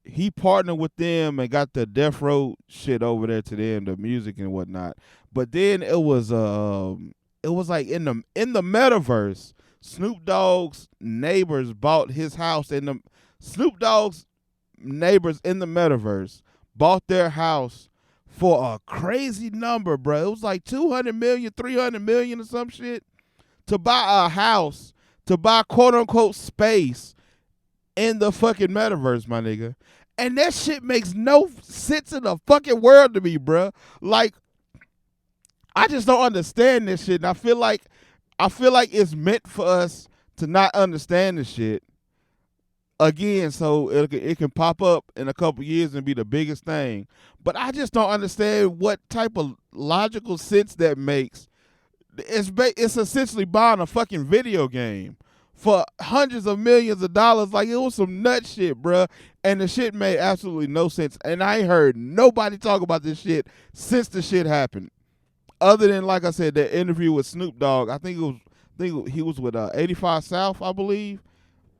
He partnered with them and got the Death Row shit over there to them, the music and whatnot. But then it was like in the metaverse, Snoop Dogg's neighbors bought his house, and Snoop Dogg's neighbors in the metaverse bought their house for a crazy number, bro. It was like 200 million, 300 million or some shit to buy a house, to buy quote unquote space in the fucking metaverse, my nigga. And that shit makes no sense in the fucking world to me, bruh. Like, I just don't understand this shit. And I feel like it's meant for us to not understand this shit again, so it can pop up in a couple years and be the biggest thing. But I just don't understand what type of logical sense that makes. It's essentially buying a fucking video game for hundreds of millions of dollars. Like, it was some nut shit, bruh. And the shit made absolutely no sense. And I ain't heard nobody talk about this shit since the shit happened. Other than, like I said, that interview with Snoop Dogg. I think he was with 85 South, I believe,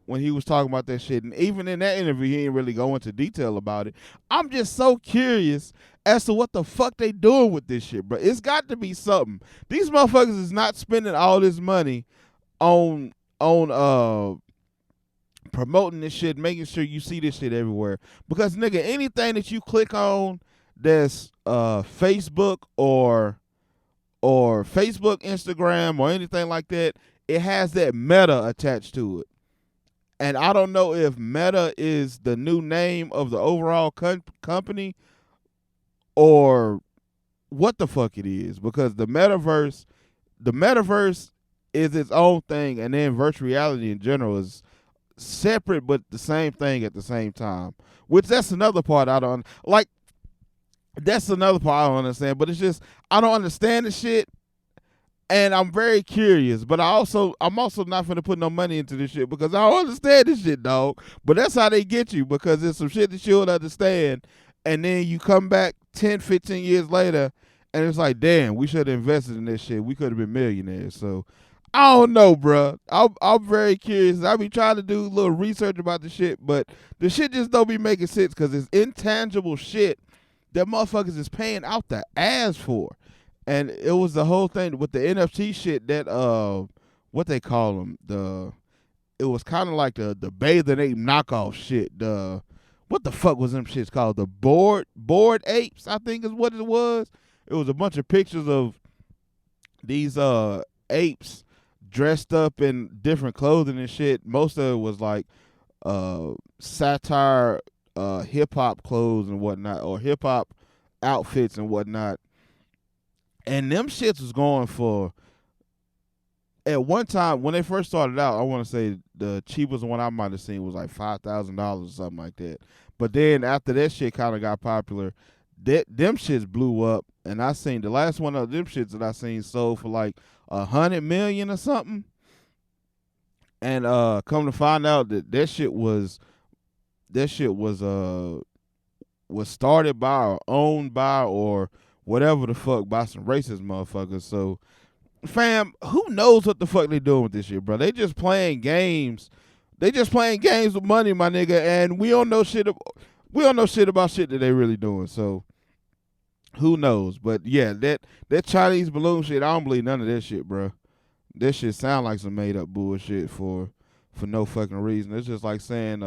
when he was talking about that shit. And even in that interview, he didn't really go into detail about it. I'm just so curious as to what the fuck they doing with this shit, bro. It's got to be something. These motherfuckers is not spending all this money on promoting this shit, making sure you see this shit everywhere. Because, nigga, anything that you click on that's Facebook or Facebook, Instagram, or anything like that, it has that Meta attached to it. And I don't know if Meta is the new name of the overall company or what the fuck it is, because the metaverse is its own thing, and then virtual reality in general is separate but the same thing at the same time. Which that's another part I don't like. That's another part I don't understand. But it's just I don't understand the shit, and I'm very curious. But I'm also not gonna put no money into this shit because I don't understand this shit, dog. But that's how they get you, because it's some shit that you don't understand, and then you come back 10, 15 years later, and it's like, damn, we should have invested in this shit. We could have been millionaires. So I don't know, bro. I'm very curious. I be trying to do a little research about the shit, but the shit just don't be making sense because it's intangible shit that motherfuckers is paying out the ass for. And it was the whole thing with the NFT shit that what they call them, it was kind of like the Bathing Ape knockoff shit. What the fuck was them shits called? The bored apes, I think is what it was. It was a bunch of pictures of these apes dressed up in different clothing and shit. Most of it was like satire, hip hop clothes and whatnot, or hip hop outfits and whatnot. And them shits was going for, at one time when they first started out, I want to say the cheapest one I might have seen was like $5,000 or something like that. But then after that shit kind of got popular, them shits blew up. And I seen the last one of them shits that I seen sold for like 100 million or something. And come to find out that shit was started by or owned by or whatever the fuck by some racist motherfuckers. So fam, who knows what the fuck they doing with this shit, bro? They just playing games. They just playing games with money, my nigga, and we don't know shit. We don't know shit about shit that they really doing. So who knows? But yeah, that Chinese balloon shit, I don't believe none of that shit, bro. That shit sound like some made up bullshit for no fucking reason. It's just like saying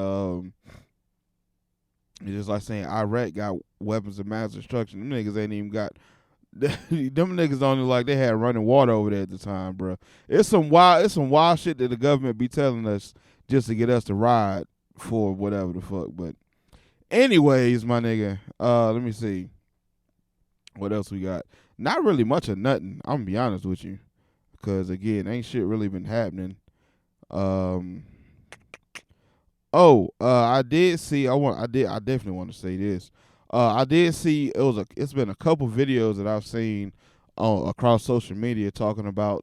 Iraq got weapons of mass destruction. Them niggas ain't even got. Them niggas only like they had running water over there at the time, bro. It's some wild shit that the government be telling us just to get us to ride for whatever the fuck. But anyways, my nigga, let me see what else we got. Not really much of nothing. I'm gonna be honest with you, because again, ain't shit really been happening. I did see. I definitely want to say this. I did see it's been a couple videos that I've seen across social media talking about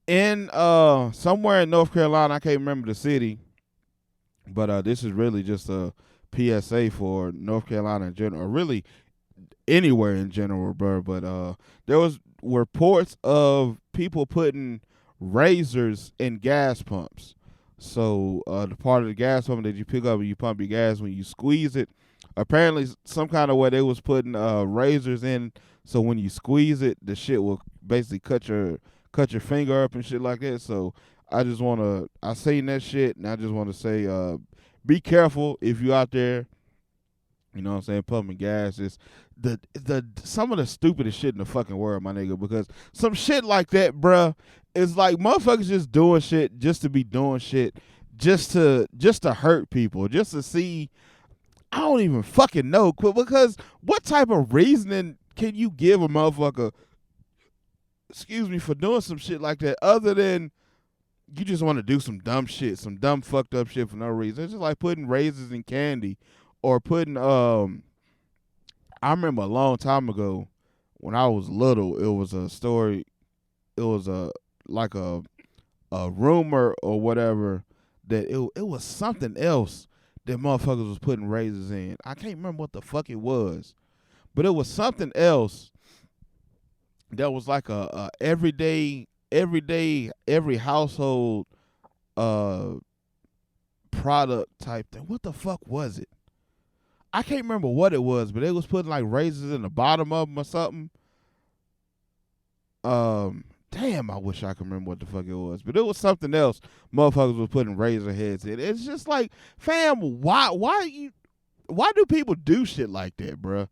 in somewhere in North Carolina. I can't remember the city, but this is really just a PSA for North Carolina in general, or really anywhere in general, bro. But there was reports of people putting razors in gas pumps. So the part of the gas pump that you pick up and you pump your gas, when you squeeze it, apparently some kind of way they was putting razors in, so when you squeeze it, the shit will basically cut your finger up and shit like that. So I seen that shit, and I just want to say, be careful if you out there. You know what I'm saying? Pumping gas is the some of the stupidest shit in the fucking world, my nigga. Because some shit like that, bruh, is like motherfuckers just doing shit just to be doing shit, just to hurt people, just to see. I don't even fucking know, because what type of reasoning can you give a motherfucker? Excuse me, for doing some shit like that, other than you just want to do some dumb shit, some dumb fucked up shit for no reason. It's just like putting razors in candy. Or putting I remember a long time ago when I was little, it was a story, it was a rumor or whatever that it was something else that motherfuckers was putting razors in. I can't remember what the fuck it was. But it was something else that was like a every household product type thing. What the fuck was it? I can't remember what it was, but they was putting like razors in the bottom of them or something. Damn, I wish I could remember what the fuck it was, but it was something else. Motherfuckers was putting razor heads in. It's just like, fam, why do people do shit like that, bruh?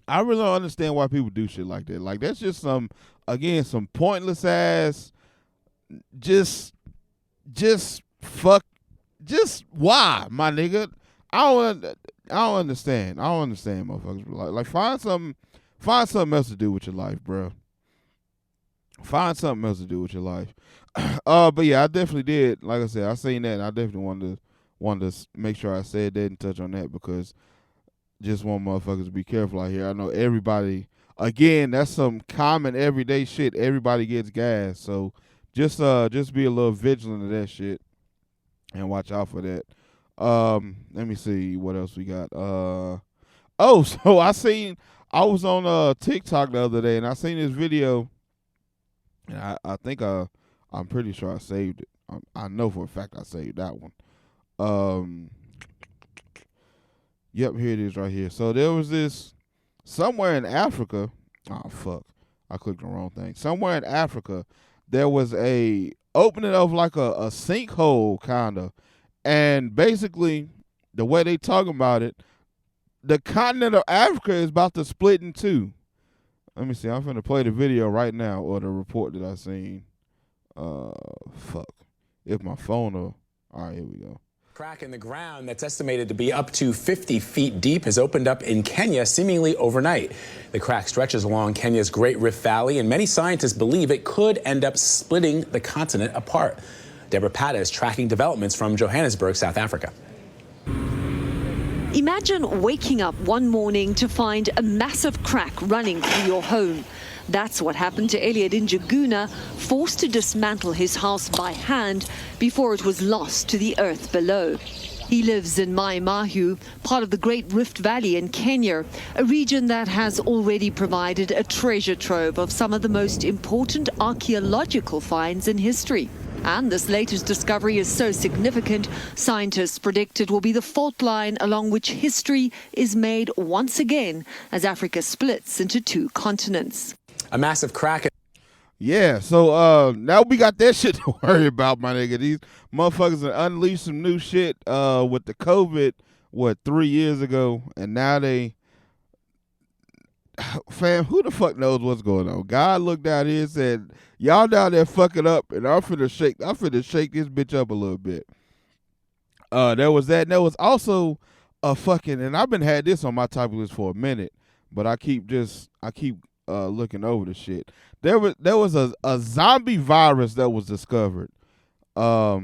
I really don't understand why people do shit like that. Like, that's just some pointless ass, just why, my nigga? I don't understand. I don't understand, motherfuckers. Like find something else to do with your life, bro. Find something else to do with your life. But yeah, I definitely did. Like I said, I seen that, and I definitely wanted to make sure I said that and touch on that, because just want motherfuckers to be careful out here. I know everybody. Again, that's some common everyday shit. Everybody gets gas, so just be a little vigilant of that shit and watch out for that. Let me see what else we got. So I was on TikTok the other day, and I seen this video, and I think I'm pretty sure I saved it. I know for a fact I saved that one. Yep, here it is right here. So there was this somewhere in Africa. Oh fuck, I clicked the wrong thing. Somewhere in Africa, there was a opening of like a sinkhole kinda. And basically, the way they talking about it, the continent of Africa is about to split in two. Let me see. I'm finna play the video right now or the report that I seen. Fuck. If my phone will. All right, here we go. Crack in the ground that's estimated to be up to 50 feet deep has opened up in Kenya seemingly overnight. The crack stretches along Kenya's Great Rift Valley, and many scientists believe it could end up splitting the continent apart. Deborah Patta is tracking developments from Johannesburg, South Africa. Imagine waking up one morning to find a massive crack running through your home. That's what happened to Elliot in Jaguna, forced to dismantle his house by hand before it was lost to the earth below. He lives in Mai Mahiu, part of the Great Rift Valley in Kenya, a region that has already provided a treasure trove of some of the most important archaeological finds in history. And this latest discovery is so significant, scientists predict it will be the fault line along which history is made once again as Africa splits into two continents. A massive crack. Yeah, so now we got that shit to worry about, my nigga. These motherfuckers have unleashed some new shit with the COVID, 3 years ago, and now they, fam, who the fuck knows what's going on? God looked out here and said, y'all down there fucking up, and I'm finna shake this bitch up a little bit. There was that, and there was also a fucking, and I've been had this on my topic list for a minute, but I keep looking over the shit. There was a zombie virus that was discovered. Let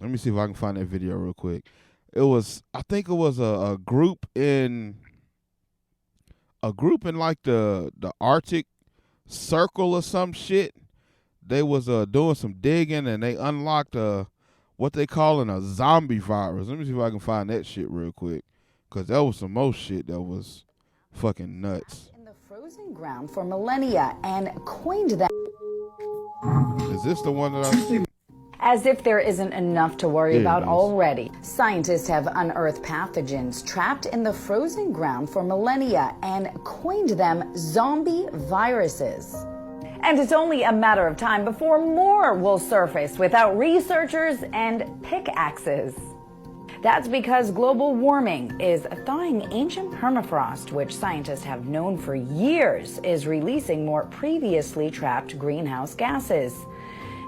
me see if I can find that video real quick. I think it was a group in like the Arctic Circle or some shit. They was doing some digging and they unlocked what they calling a zombie virus. Let me see if I can find that shit real quick, cause that was some more shit that was fucking nuts. Frozen ground for millennia and coined them. Is this the one that I... As if there isn't enough to worry about already. Scientists have unearthed pathogens trapped in the frozen ground for millennia and coined them zombie viruses. And it's only a matter of time before more will surface without researchers and pickaxes. That's because global warming is thawing ancient permafrost, which scientists have known for years is releasing more previously trapped greenhouse gases.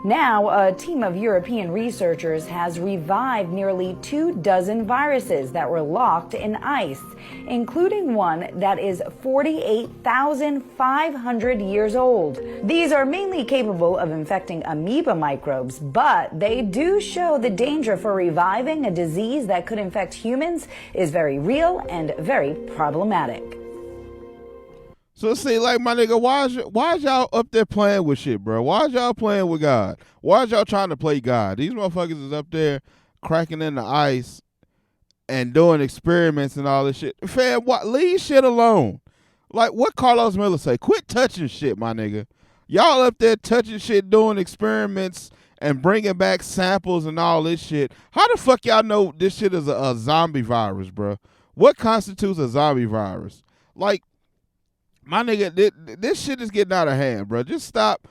Now, a team of European researchers has revived nearly 24 viruses that were locked in ice, including one that is 48,500 years old. These are mainly capable of infecting amoeba microbes, but they do show the danger for reviving a disease that could infect humans is very real and very problematic. So see, like, my nigga, why is y'all up there playing with shit, bro? Why is y'all playing with God? Why is y'all trying to play God? These motherfuckers is up there cracking in the ice and doing experiments and all this shit. Fam, leave shit alone. Like, what Carlos Miller say? Quit touching shit, my nigga. Y'all up there touching shit, doing experiments and bringing back samples and all this shit. How the fuck y'all know this shit is a zombie virus, bro? What constitutes a zombie virus? Like, my nigga, this shit is getting out of hand, bro. Just stop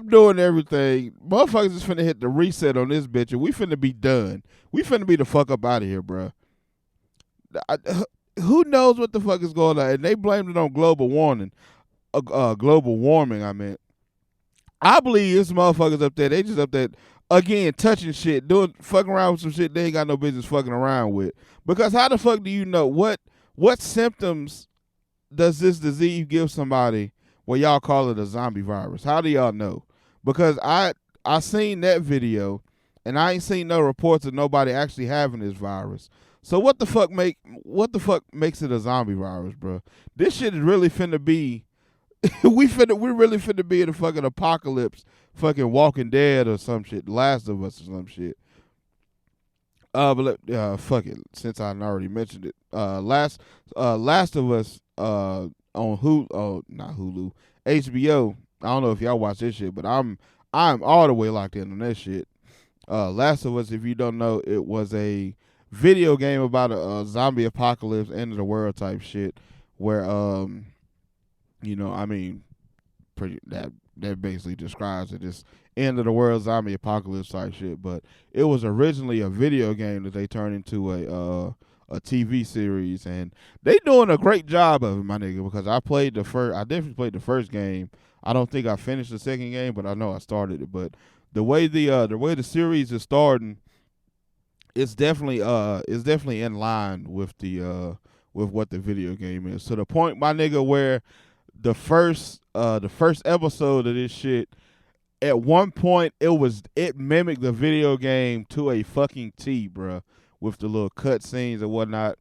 doing everything. Motherfuckers is finna hit the reset on this bitch, and we finna be done. We finna be the fuck up out of here, bro. Who knows what the fuck is going on? And they blamed it on global warming. I mean, I believe this motherfuckers up there. They just up there again touching shit, fucking around with some shit they ain't got no business fucking around with. Because how the fuck do you know what symptoms does this disease give somebody where y'all call it a zombie virus? How do y'all know? Because I seen that video and I ain't seen no reports of nobody actually having this virus. So what the fuck makes it a zombie virus, bro? This shit is really finna be we really finna be in a fucking apocalypse, fucking Walking Dead or some shit, Last of Us or some shit. But fuck it, since I already mentioned it. Last of Us on Hulu, not Hulu, HBO. I don't know if y'all watch this shit, but I'm all the way locked in on that shit. Last of Us, if you don't know, it was a video game about a zombie apocalypse, end of the world type shit, where that basically describes it. It's end of the world zombie apocalypse type shit. But it was originally a video game that they turned into a TV series, and they doing a great job of it, my nigga. Because I definitely played the first game. I don't think I finished the second game, but I know I started it. But the way the series is starting, it's definitely in line with with what the video game is. To the point, my nigga, where the first episode of this shit, at one point it mimicked the video game to a fucking T, bruh, with the little cut scenes and whatnot.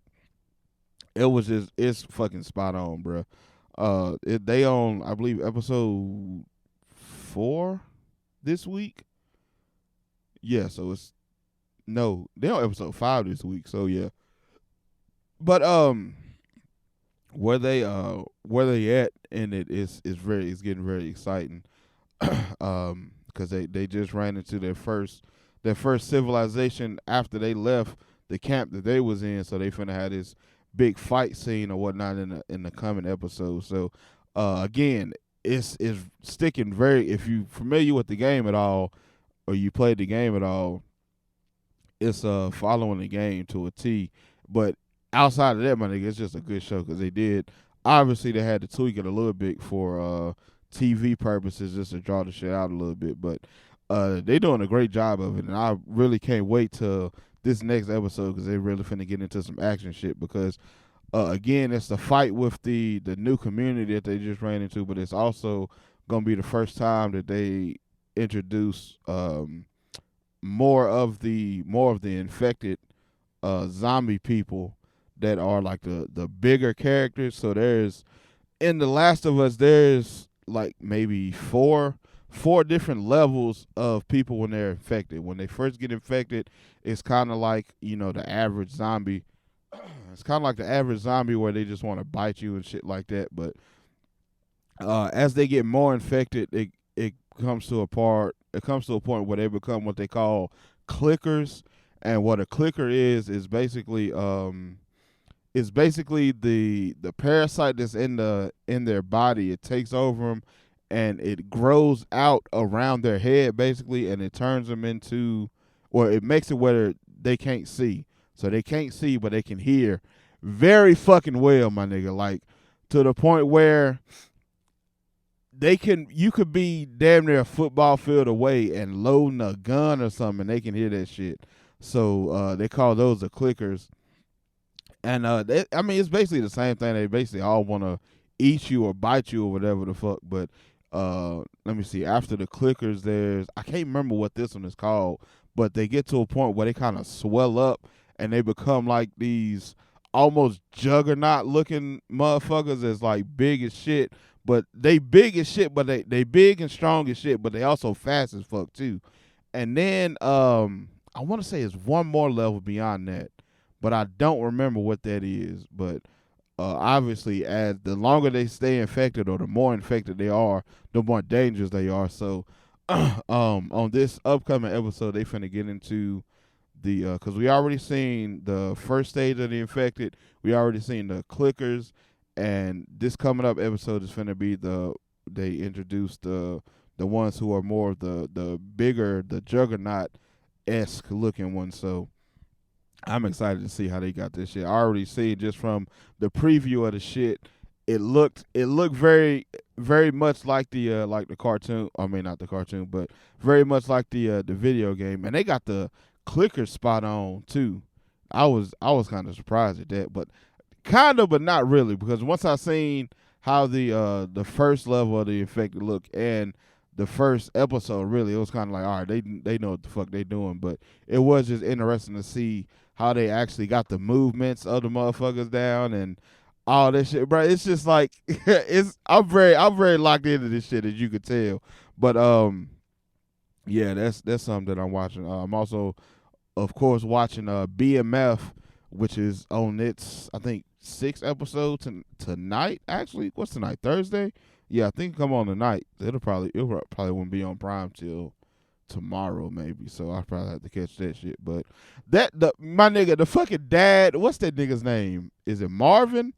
It's fucking spot on, bruh. They on, I believe, episode 4 this week. Yeah, so they're on episode 5 this week. So yeah, but where they at in it is getting very exciting. Because they just ran into their first civilization after they left the camp that they was in, so they finna have this big fight scene or whatnot in the coming episode. So again, it's sticking very. If you familiar with the game at all, or you played the game at all, it's following the game to a T. But outside of that, my nigga, it's just a good show because they had to tweak it a little bit for TV purposes, just to draw the shit out a little bit. But they doing a great job of it, and I really can't wait till this next episode because they really finna get into some action shit. Because again, it's the fight with the new community that they just ran into, but it's also gonna be the first time that they introduce more of the infected zombie people that are like the bigger characters. So there's, in The Last of Us, there's like maybe four different levels of people when they're infected. When they first get infected, it's kind of like, the average zombie. It's kind of like the average zombie where they just want to bite you and shit like that. But as they get more infected, it comes to a point where they become what they call clickers. And what a clicker is basically the parasite that's in their body. It takes over them and it grows out around their head basically, and it turns them into, or it makes it where they can't see. So they can't see, but they can hear very fucking well, my nigga. Like, to the point where you could be damn near a football field away and loading a gun or something, and they can hear that shit. So they call those the clickers. And it's basically the same thing. They basically all want to eat you or bite you or whatever the fuck. But let me see. After the clickers, I can't remember what this one is called, but they get to a point where they kind of swell up and they become like these almost juggernaut looking motherfuckers that's like big as shit. But they big as shit, but they big and strong as shit, but they also fast as fuck too. And then I want to say it's one more level beyond that, but I don't remember what that is. But obviously, as the longer they stay infected or the more infected they are, the more dangerous they are. So on this upcoming episode, they finna get into because we already seen the first stage of the infected. We already seen the clickers. And this coming up episode is finna be they introduce the ones who are more of the bigger, the juggernaut-esque looking ones. So I'm excited to see how they got this shit. I already see just from the preview of the shit, it looked very, very much like the cartoon. I mean, not the cartoon, but very much like the video game. And they got the clicker spot on too. I was kind of surprised at that, but kind of, but not really, because once I seen how the first level of the infected look and the first episode, really, it was kind of like, all right, they know what the fuck they doing. But it was just interesting to see how they actually got the movements of the motherfuckers down and all that shit, bro. It's just like I'm very locked into this shit, as you could tell. But yeah, that's something that I'm watching. I'm also, of course, watching BMF, which is on its, I think, 6th episode tonight. Actually, what's tonight? Thursday? Yeah, I think come on tonight. It probably won't be on Prime till tomorrow, maybe. So I'll probably have to catch that shit. But my nigga, the fucking dad, what's that nigga's name? Is it Marvin?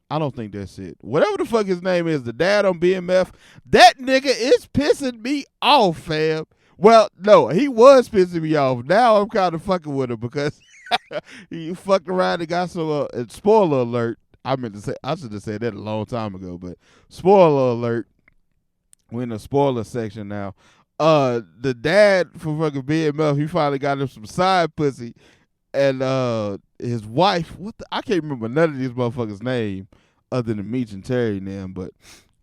I don't think that's it. Whatever the fuck his name is, the dad on BMF, that nigga is pissing me off, fam. Well, no, he was pissing me off. Now I'm kind of fucking with him because He fucked around and got some. Spoiler alert. I should have said that a long time ago, but spoiler alert. We're in the spoiler section now. The dad for fucking BMF, he finally got him some side pussy, and his wife. I can't remember none of these motherfuckers' name other than Meech and Terry and them, but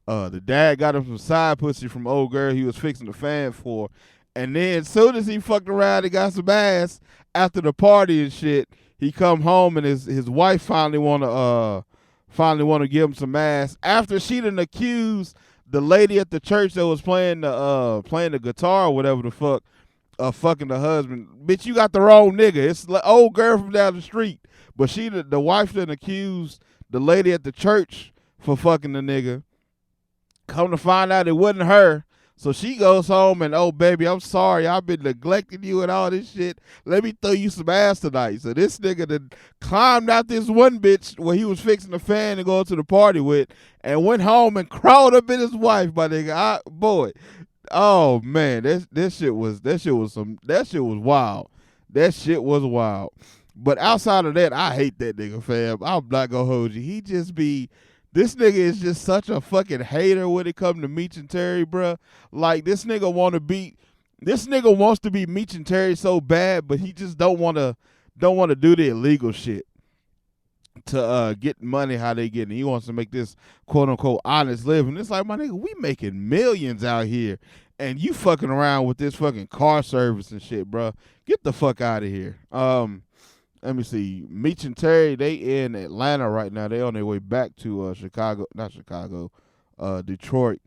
the dad got him some side pussy from old girl he was fixing the fan for, and then as soon as he fucked around and got some ass after the party and shit, he come home and his wife finally wanna give him some ass after she done accused the lady at the church that was playing the guitar or whatever the fuck of fucking the husband. Bitch, you got the wrong nigga. It's the old girl from down the street, but the wife done accused the lady at the church for fucking the nigga. Come to find out it wasn't her. So she goes home and, oh, baby, I'm sorry. I've been neglecting you and all this shit. Let me throw you some ass tonight. So this nigga done climbed out this one bitch where he was fixing the fan to go to the party with and went home and crawled up in his wife, my nigga. Boy. Oh, man. That shit was wild. That shit was wild. But outside of that, I hate that nigga, fam. I'm not going to hold you. This nigga is just such a fucking hater when it comes to Meech and Terry, bruh. Like, this nigga wants to be Meech and Terry so bad, but he just don't want to do the illegal shit to get money how they get it. He wants to make this quote unquote honest living. It's like, my nigga, we making millions out here, and you fucking around with this fucking car service and shit, bruh. Get the fuck out of here. Let me see. Meech and Terry, they in Atlanta right now. They on their way back to Detroit.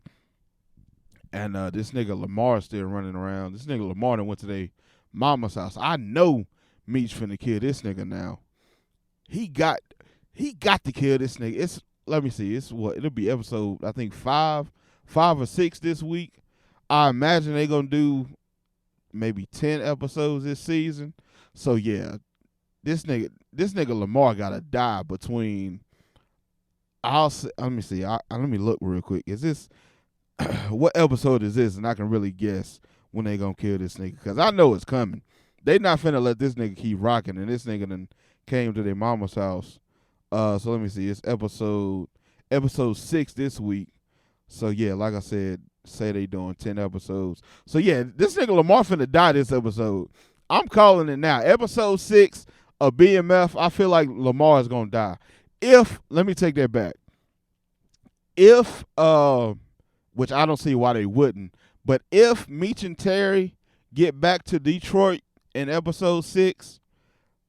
And this nigga Lamar is still running around. This nigga Lamar done went to their mama's house. I know Meech finna kill this nigga now. He got to kill this nigga. Let me see. It'll be episode, I think 5 or 6 this week. I imagine they gonna do maybe 10 episodes this season. So yeah. This nigga Lamar gotta die between. Let me see. Let me look real quick. Is this what episode is this? And I can really guess when they gonna kill this nigga, because I know it's coming. They not finna let this nigga keep rocking, and this nigga done came to their mama's house. So let me see. It's episode 6 this week. So yeah, like I said, say they doing 10 episodes. So yeah, this nigga Lamar finna die this episode. I'm calling it now. Episode 6. A BMF, I feel like Lamar is gonna die. Let me take that back. Which I don't see why they wouldn't, but if Meech and Terry get back to Detroit in episode 6,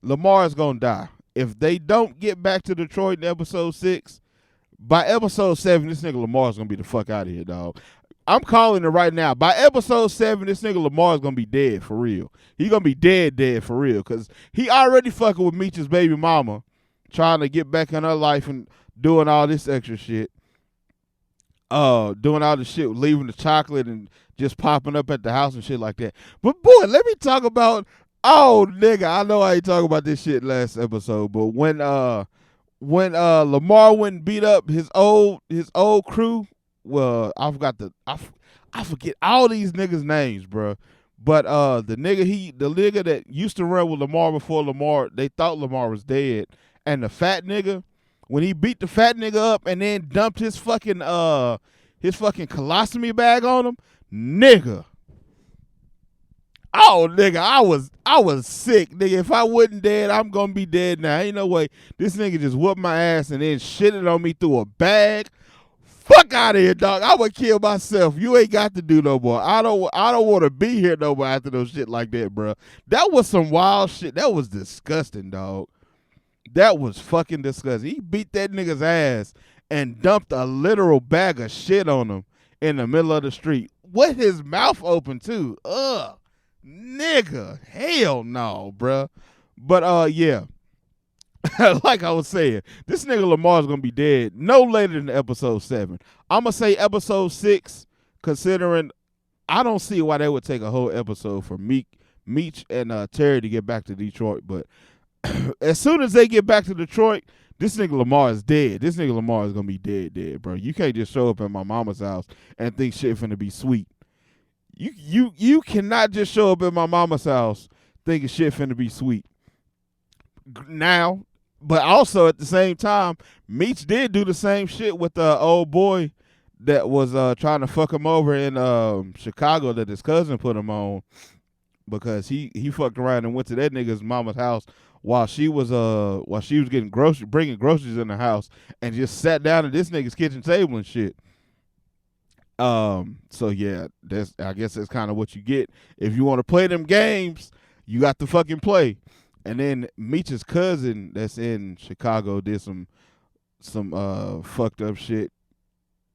Lamar is gonna die. If they don't get back to Detroit in episode 6, by episode 7, this nigga Lamar is gonna be the fuck out of here, dog. I'm calling it right now. By episode 7, this nigga Lamar is going to be dead for real. He going to be dead for real, because he already fucking with Meech's baby mama, trying to get back in her life and doing all this extra shit. Doing all this shit, leaving the chocolate and just popping up at the house and shit like that. But boy, let me talk about, nigga, I know I ain't talking about this shit last episode, but when Lamar went and beat up his old crew, well, I forget all these niggas' names, bro. But the nigga that used to run with Lamar before Lamar, they thought Lamar was dead. And the fat nigga, when he beat the fat nigga up and then dumped his fucking colostomy bag on him, nigga. Oh, nigga, I was sick, nigga. If I wasn't dead, I'm gonna be dead now. Ain't no way. This nigga just whooped my ass and then shitted on me through a bag. Fuck out of here, dog. I would kill myself. You ain't got to do no more. I don't want to be here no more after no shit like that, bro. That was some wild shit. That was disgusting, dog. That was fucking disgusting. He beat that nigga's ass and dumped a literal bag of shit on him in the middle of the street with his mouth open too. Ugh, nigga. Hell no, bro. But yeah. Like I was saying, this nigga Lamar's gonna be dead no later than episode 7. I'm gonna say episode 6, considering I don't see why they would take a whole episode for Meech and Terry to get back to Detroit. But as soon as they get back to Detroit, this nigga Lamar is dead. This nigga Lamar is gonna be dead, bro. You can't just show up at my mama's house and think shit finna be sweet. You cannot just show up at my mama's house thinking shit finna be sweet. now, but also at the same time, Meech did do the same shit with the old boy that was trying to fuck him over in Chicago that his cousin put him on, because he fucked around and went to that nigga's mama's house while she was getting bringing groceries in the house, and just sat down at this nigga's kitchen table and shit. So yeah, I guess that's kind of what you get if you want to play them games. You got to fucking play. And then Meech's cousin that's in Chicago did some fucked up shit,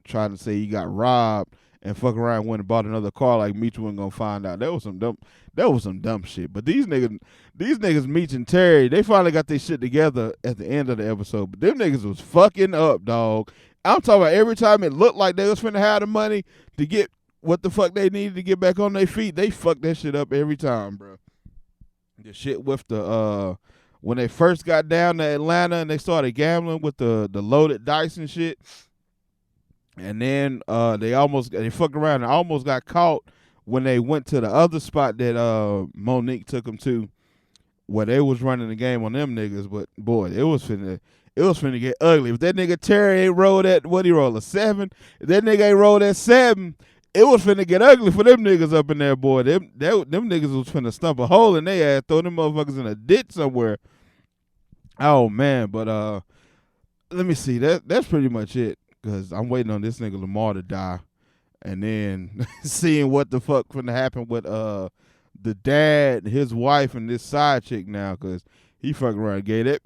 trying to say he got robbed, and fuck around went and bought another car like Meech wasn't gonna find out. That was some dumb shit. But these niggas, Meech and Terry, they finally got their shit together at the end of the episode. But them niggas was fucking up, dog. I'm talking about every time it looked like they was finna have the money to get what the fuck they needed to get back on their feet, they fucked that shit up every time, bro. The shit with the when they first got down to Atlanta and they started gambling with the loaded dice and shit, and then they fucked around and almost got caught when they went to the other spot that Monique took them to, where they was running the game on them niggas. But boy, it was finna get ugly. If that nigga Terry ain't rolled at, what he rolled, a 7? If that nigga ain't rolled at 7, it was finna get ugly for them niggas up in there, boy. Them niggas was finna stump a hole in their ass, throw them motherfuckers in a ditch somewhere. Oh man, but let me see. That's pretty much it, because I'm waiting on this nigga Lamar to die, and then seeing what the fuck finna happen with the dad, his wife, and this side chick now, because he fucking around gave that.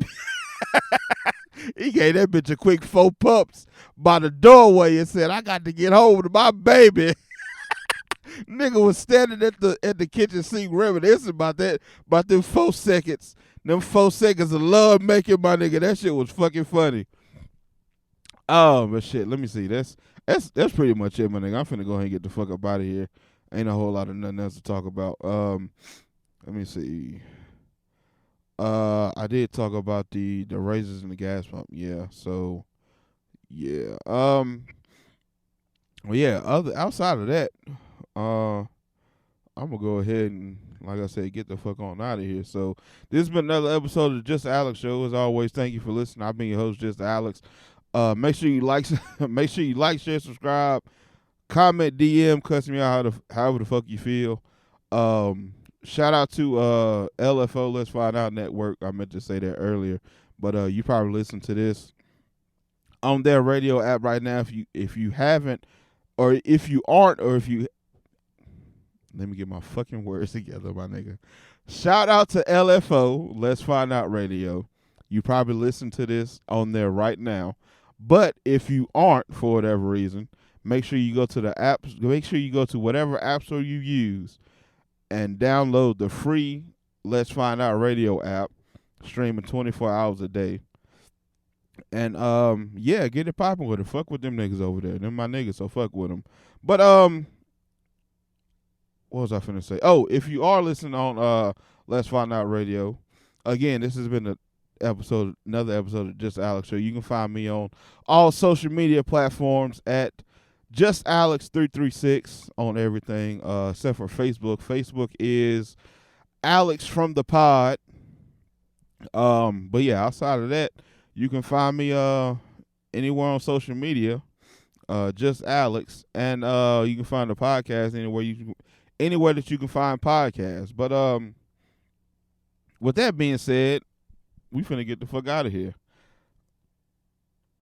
He gave that bitch a quick 4 pups by the doorway and said, "I got to get home to my baby." Nigga was standing at the kitchen sink reminiscing about them 4 seconds. Them 4 seconds of love making, my nigga. That shit was fucking funny. Oh, but shit, let me see. That's pretty much it, my nigga. I'm finna go ahead and get the fuck up out of here. Ain't a whole lot of nothing else to talk about. Let me see. I did talk about the raises in the gas pump. Yeah. So, yeah. Well, yeah. Outside of that, I'm gonna go ahead and, like I said, get the fuck on out of here. So, this has been another episode of the Just Alex Show. As always, thank you for listening. I've been your host, Just Alex. Make sure you like, share, subscribe, comment, DM, cuss me out however the fuck you feel. Shout out to LFO, Let's Find Out Network. I meant to say that earlier, but you probably listen to this on their radio app right now. If you haven't, or if you aren't, or if you, let me get my fucking words together, my nigga. Shout out to LFO, Let's Find Out Radio. You probably listen to this on there right now, but if you aren't, for whatever reason, make sure you go to the apps. Make sure you go to whatever app store you use and download the free Let's Find Out Radio app, streaming 24 hours a day. And yeah, get it popping with it. Fuck with them niggas over there. Them my niggas, so fuck with them. But what was I finna say? Oh, if you are listening on Let's Find Out Radio, again, this has been another episode of Just Alex Show. You can find me on all social media platforms at Just Alex 336 on everything, except for Facebook. Facebook is Alex from the Pod. But yeah, outside of that, you can find me anywhere on social media, Just Alex, and you can find the podcast anywhere that you can find podcasts. But with that being said, we finna get the fuck out of here.